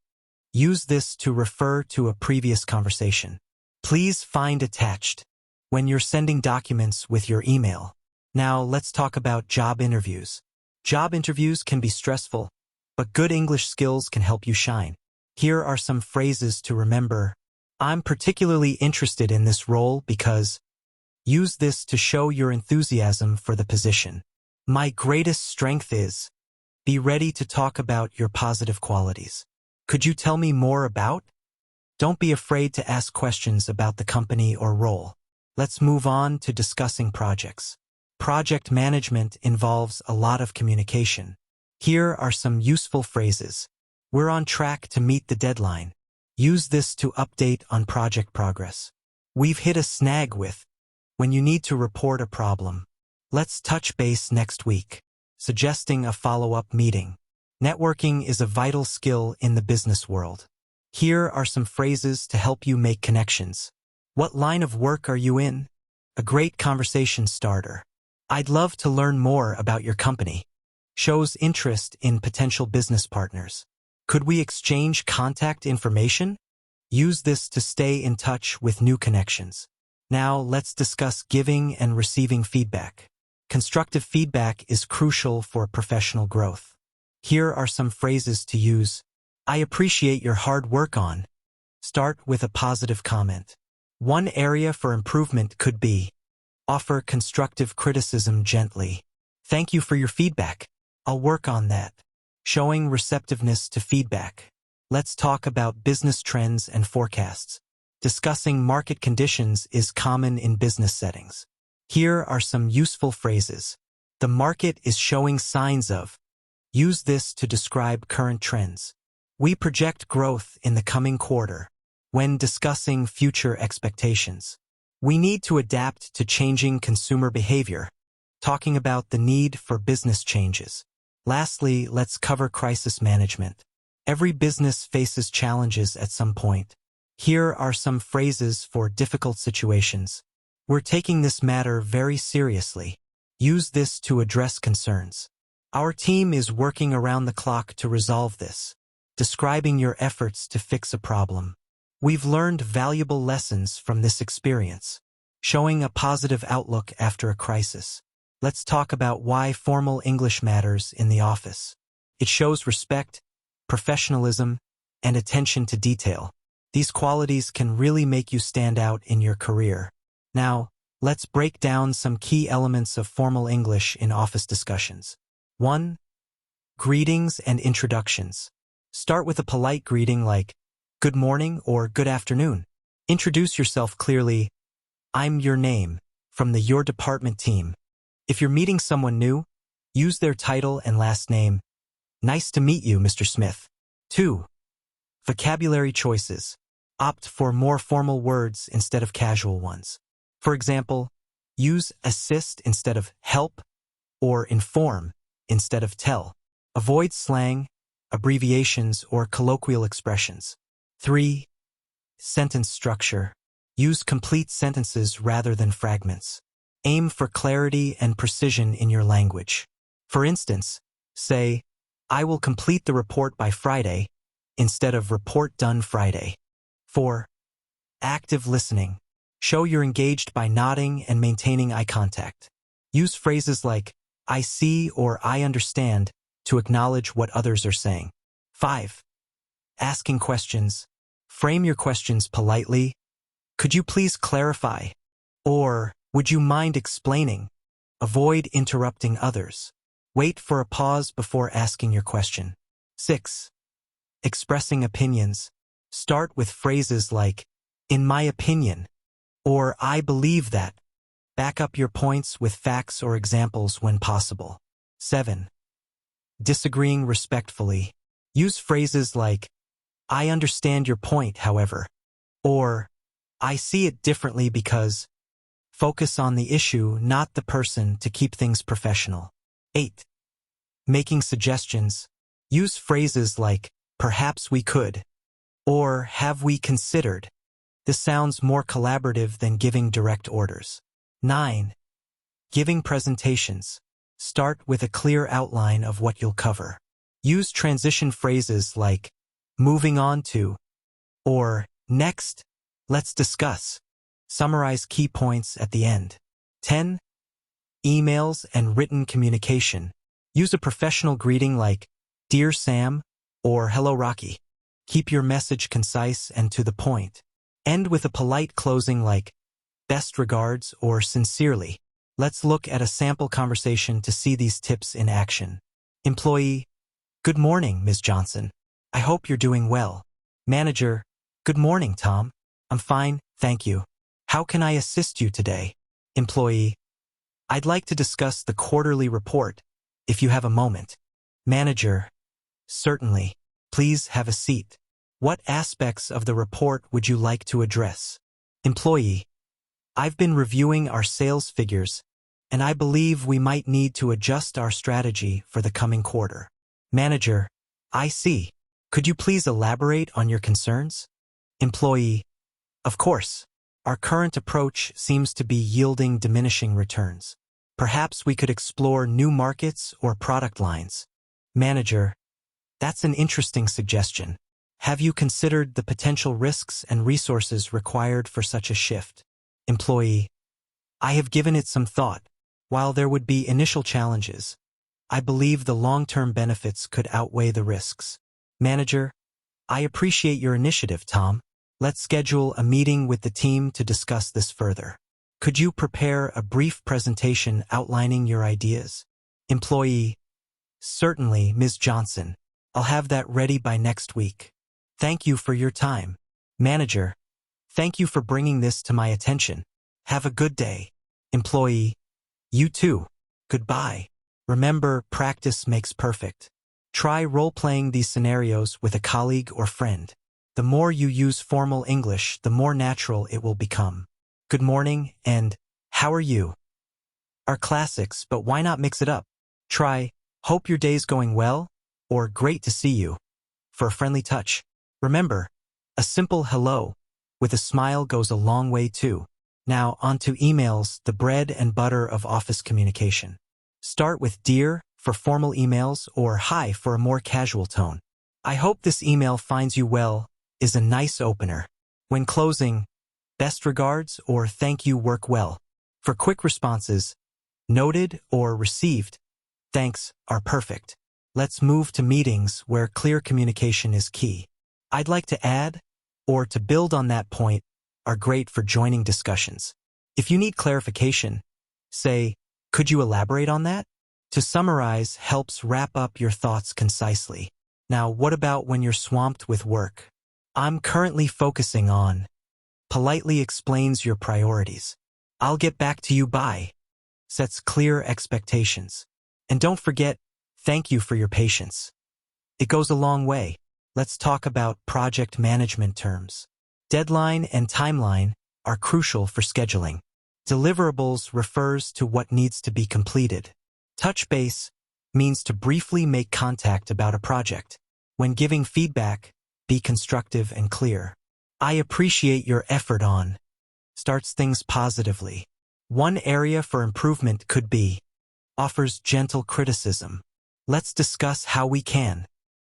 use this to refer to a previous conversation. Please find attached when you're sending documents with your email. Now let's talk about job interviews. Job interviews can be stressful, but good English skills can help you shine. Here are some phrases to remember. I'm particularly interested in this role because. Use this to show your enthusiasm for the position. My greatest strength is. Be ready to talk about your positive qualities. Could you tell me more about? Don't be afraid to ask questions about the company or role. Let's move on to discussing projects. Project management involves a lot of communication. Here are some useful phrases. We're on track to meet the deadline. Use this to update on project progress. We've hit a snag with. When you need to report a problem. Let's touch base next week. Suggesting a follow-up meeting. Networking is a vital skill in the business world. Here are some phrases to help you make connections. What line of work are you in? A great conversation starter. I'd love to learn more about your company. Shows interest in potential business partners. Could we exchange contact information? Use this to stay in touch with new connections. Now let's discuss giving and receiving feedback. Constructive feedback is crucial for professional growth. Here are some phrases to use. I appreciate your hard work on. Start with a positive comment. One area for improvement could be. Offer constructive criticism gently. Thank you for your feedback. I'll work on that. Showing receptiveness to feedback. Let's talk about business trends and forecasts. Discussing market conditions is common in business settings. Here are some useful phrases. The market is showing signs of. Use this to describe current trends. We project growth in the coming quarter. When discussing future expectations, we need to adapt to changing consumer behavior. Talking about the need for business changes. Lastly, let's cover crisis management. Every business faces challenges at some point. Here are some phrases for difficult situations. We're taking this matter very seriously. Use this to address concerns. Our team is working around the clock to resolve this. Describing your efforts to fix a problem. We've learned valuable lessons from this experience. showing a positive outlook after a crisis. Let's talk about why formal English matters in the office. It shows respect, professionalism, and attention to detail. These qualities can really make you stand out in your career. Now, let's break down some key elements of formal English in office discussions. 1. Greetings and introductions. Start with a polite greeting like, "Good morning" or "Good afternoon." Introduce yourself clearly. "I'm your name," from the Your Department team. If you're meeting someone new, use their title and last name. "Nice to meet you, Mr. Smith." 2. Vocabulary choices. Opt for more formal words instead of casual ones. For example, use assist instead of help or inform instead of tell. Avoid slang, abbreviations, or colloquial expressions. 3. Sentence structure. Use complete sentences rather than fragments. Aim for clarity and precision in your language. For instance, say, "I will complete the report by Friday," instead of "report done Friday." 4. Active listening. Show you're engaged by nodding and maintaining eye contact. Use phrases like, "I see" or "I understand" to acknowledge what others are saying. 5. Asking questions. Frame your questions politely. "Could you please clarify?" Or, "Would you mind explaining?" Avoid interrupting others. Wait for a pause before asking your question. 6. Expressing opinions. Start with phrases like, "In my opinion," or "I believe that." Back up your points with facts or examples when possible. 7. Disagreeing respectfully. Use phrases like, "I understand your point, however," or "I see it differently because." Focus on the issue, not the person, to keep things professional. 8. Making suggestions. Use phrases like, "Perhaps we could," or "Have we considered?" This sounds more collaborative than giving direct orders. 9. Giving presentations. Start with a clear outline of what you'll cover. Use transition phrases like, "moving on to," or "next, let's discuss." Summarize key points at the end. 10. Emails and written communication. Use a professional greeting like, "Dear Sam," or "Hello Rocky." Keep your message concise and to the point. End with a polite closing like, "Best regards" or "Sincerely." Let's look at a sample conversation to see these tips in action. Employee: "Good morning, Ms. Johnson. I hope you're doing well." Manager: "Good morning, Tom. I'm fine, thank you. How can I assist you today?" Employee: "I'd like to discuss the quarterly report, if you have a moment." Manager: "Certainly. Please have a seat. What aspects of the report would you like to address?" Employee: "I've been reviewing our sales figures, and I believe we might need to adjust our strategy for the coming quarter." Manager: "I see. Could you please elaborate on your concerns?" Employee: "Of course. Our current approach seems to be yielding diminishing returns. Perhaps we could explore new markets or product lines." Manager: "That's an interesting suggestion. Have you considered the potential risks and resources required for such a shift?" Employee: "I have given it some thought. While there would be initial challenges, I believe the long-term benefits could outweigh the risks." Manager: "I appreciate your initiative, Tom. Let's schedule a meeting with the team to discuss this further. Could you prepare a brief presentation outlining your ideas?" Employee: "Certainly, Ms. Johnson. I'll have that ready by next week. Thank you for your time." Manager: "Thank you for bringing this to my attention. Have a good day." Employee: "You too. Goodbye. Remember, practice makes perfect. Try role-playing these scenarios with a colleague or friend. The more you use formal English, the more natural it will become. "Good morning" and "How are you?" are classics, but why not mix it up? Try, "Hope your day's going well," or "Great to see you," for a friendly touch. Remember, a simple hello with a smile goes a long way too. Now onto emails, the bread and butter of office communication. Start with "Dear" for formal emails or "Hi" for a more casual tone. "I hope this email finds you well" is a nice opener. When closing, best regards, or thank you work well. For quick responses, noted or received, thanks are perfect. Let's move to meetings where clear communication is key. I'd like to add, or to build on that point, are great for joining discussions. If you need clarification, say, could you elaborate on that? To summarize helps wrap up your thoughts concisely. Now, what about when you're swamped with work? I'm currently focusing on. Politely explains your priorities. I'll get back to you by. Sets clear expectations. And don't forget, thank you for your patience. It goes a long way. Let's talk about project management terms. Deadline and timeline are crucial for scheduling. Deliverables refers to what needs to be completed. Touch base means to briefly make contact about a project. When giving feedback, be constructive and clear. I appreciate your effort on. Starts things positively. One area for improvement could be. Offers gentle criticism. Let's discuss how we can.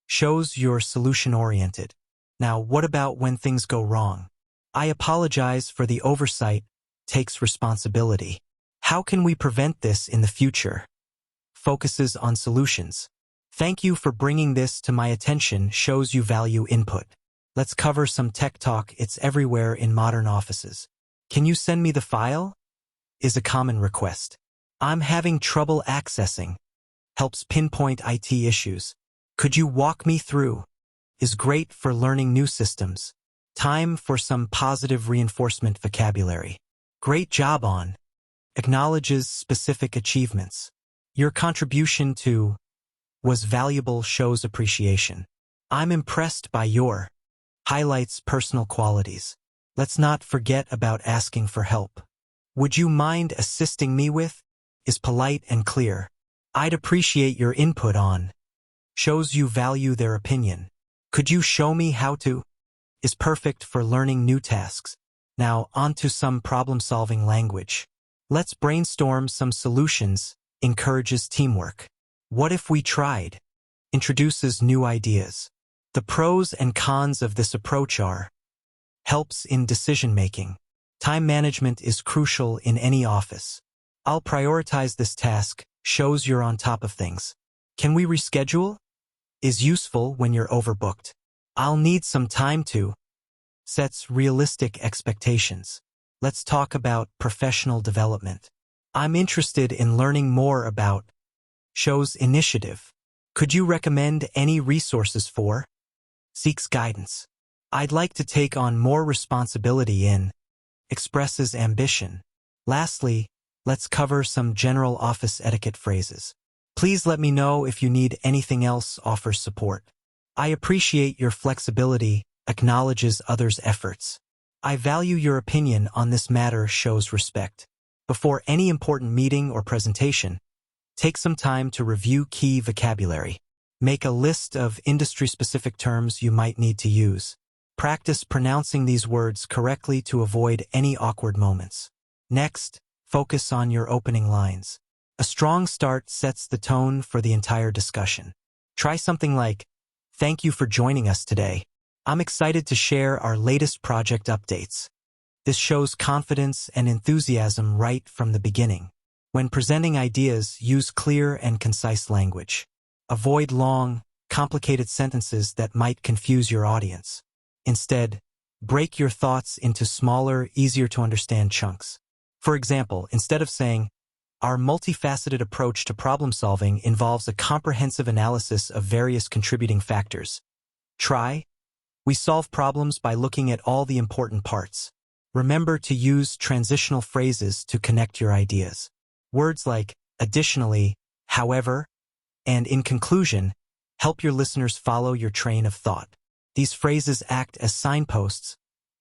Shows you're solution-oriented. Now, what about when things go wrong? I apologize for the oversight. Takes responsibility. How can we prevent this in the future? Focuses on solutions. Thank you for bringing this to my attention. Shows you value input. Let's cover some tech talk. It's everywhere in modern offices. Can you send me the file? Is a common request. I'm having trouble accessing. Helps pinpoint IT issues. Could you walk me through? Is great for learning new systems. Time for some positive reinforcement vocabulary. Great job on. Acknowledges specific achievements. Your contribution to was valuable. Shows appreciation. I'm impressed by your. Highlights personal qualities. Let's not forget about asking for help. Would you mind assisting me with? Is polite and clear. I'd appreciate your input on. Shows you value their opinion. Could you show me how to? Is perfect for learning new tasks. Now, on to some problem-solving language. Let's brainstorm some solutions. Encourages teamwork. What if we tried? Introduces new ideas. The pros and cons of this approach are. Helps in decision-making. Time management is crucial in any office. I'll prioritize this task. Shows you're on top of things. Can we reschedule? Is useful when you're overbooked. I'll need some time to. Sets realistic expectations. Let's talk about professional development. I'm interested in learning more about. Shows initiative. Could you recommend any resources for? Seeks guidance. I'd like to take on more responsibility in. Expresses ambition. Lastly, let's cover some general office etiquette phrases. Please let me know if you need anything else. Offers support. I appreciate your flexibility. Acknowledges others' efforts. I value your opinion on this matter. Shows respect. Before any important meeting or presentation, take some time to review key vocabulary. Make a list of industry-specific terms you might need to use. Practice pronouncing these words correctly to avoid any awkward moments. Next, focus on your opening lines. A strong start sets the tone for the entire discussion. Try something like, "Thank you for joining us today. I'm excited to share our latest project updates." This shows confidence and enthusiasm right from the beginning. When presenting ideas, use clear and concise language. Avoid long, complicated sentences that might confuse your audience. Instead, break your thoughts into smaller, easier-to-understand chunks. For example, instead of saying, "Our multifaceted approach to problem-solving involves a comprehensive analysis of various contributing factors," try, "We solve problems by looking at all the important parts." Remember to use transitional phrases to connect your ideas. Words like additionally, however, and in conclusion help your listeners follow your train of thought. These phrases act as signposts,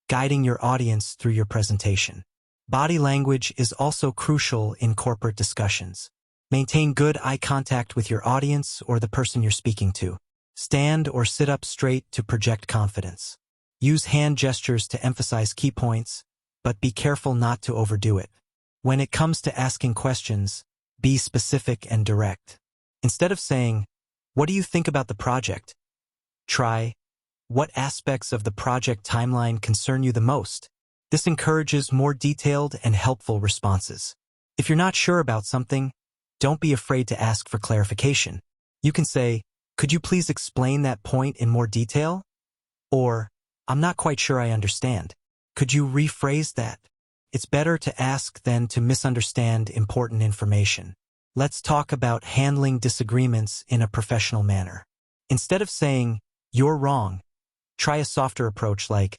guiding your audience through your presentation. Body language is also crucial in corporate discussions. Maintain good eye contact with your audience or the person you're speaking to. Stand or sit up straight to project confidence. Use hand gestures to emphasize key points, but be careful not to overdo it. When it comes to asking questions, be specific and direct. Instead of saying, "What do you think about the project?" try, "What aspects of the project timeline concern you the most?" This encourages more detailed and helpful responses. If you're not sure about something, don't be afraid to ask for clarification. You can say, "Could you please explain that point in more detail?" Or, "I'm not quite sure I understand. Could you rephrase that?" It's better to ask than to misunderstand important information. Let's talk about handling disagreements in a professional manner. Instead of saying, "You're wrong," try a softer approach like,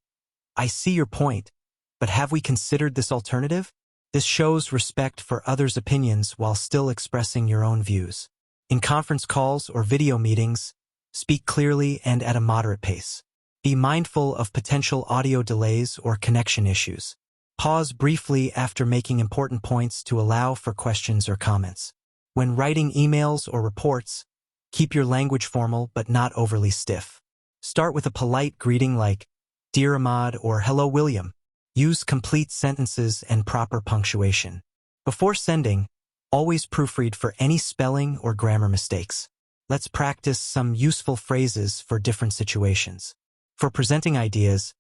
"I see your point, but have we considered this alternative?" This shows respect for others' opinions while still expressing your own views. In conference calls or video meetings, speak clearly and at a moderate pace. Be mindful of potential audio delays or connection issues. Pause briefly after making important points to allow for questions or comments. When writing emails or reports, keep your language formal but not overly stiff. Start with a polite greeting like, "Dear Ahmad" or "Hello William." Use complete sentences and proper punctuation. Before sending, always proofread for any spelling or grammar mistakes. Let's practice some useful phrases for different situations. For presenting ideas,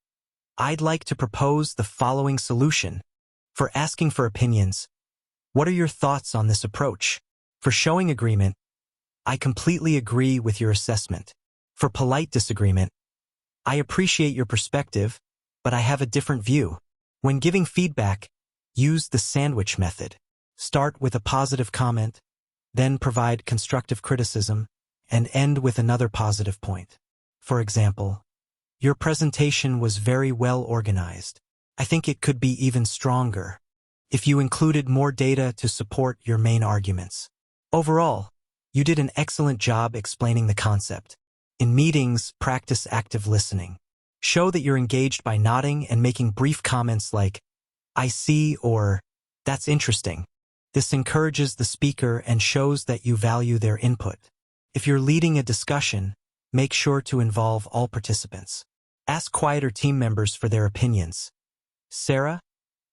I'd like to propose the following solution. For asking for opinions, what are your thoughts on this approach? For showing agreement, I completely agree with your assessment. For polite disagreement, I appreciate your perspective, but I have a different view. When giving feedback, use the sandwich method. Start with a positive comment, then provide constructive criticism, and end with another positive point. For example, "Your presentation was very well organized. I think it could be even stronger if you included more data to support your main arguments. Overall, you did an excellent job explaining the concept." In meetings, practice active listening. Show that you're engaged by nodding and making brief comments like, "I see" or "That's interesting." This encourages the speaker and shows that you value their input. If you're leading a discussion, make sure to involve all participants. Ask quieter team members for their opinions. "Sarah,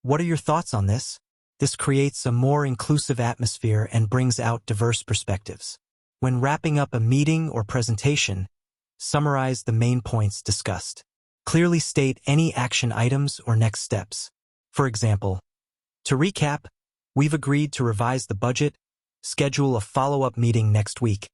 what are your thoughts on this?" This creates a more inclusive atmosphere and brings out diverse perspectives. When wrapping up a meeting or presentation, summarize the main points discussed. Clearly state any action items or next steps. For example, "To recap, we've agreed to revise the budget, schedule a follow-up meeting next week,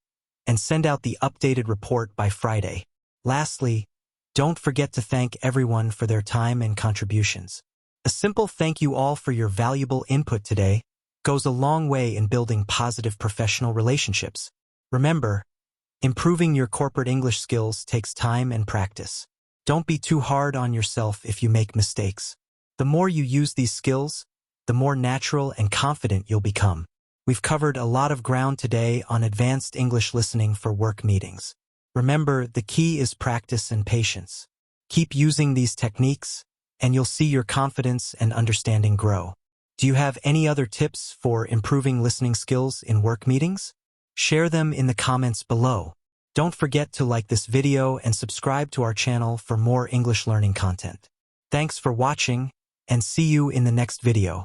and send out the updated report by Friday." Lastly, don't forget to thank everyone for their time and contributions. A simple "thank you all for your valuable input today" goes a long way in building positive professional relationships. Remember, improving your corporate English skills takes time and practice. Don't be too hard on yourself if you make mistakes. The more you use these skills, the more natural and confident you'll become. We've covered a lot of ground today on advanced English listening for work meetings. Remember, the key is practice and patience. Keep using these techniques, and you'll see your confidence and understanding grow. Do you have any other tips for improving listening skills in work meetings? Share them in the comments below. Don't forget to like this video and subscribe to our channel for more English learning content. Thanks for watching, and see you in the next video.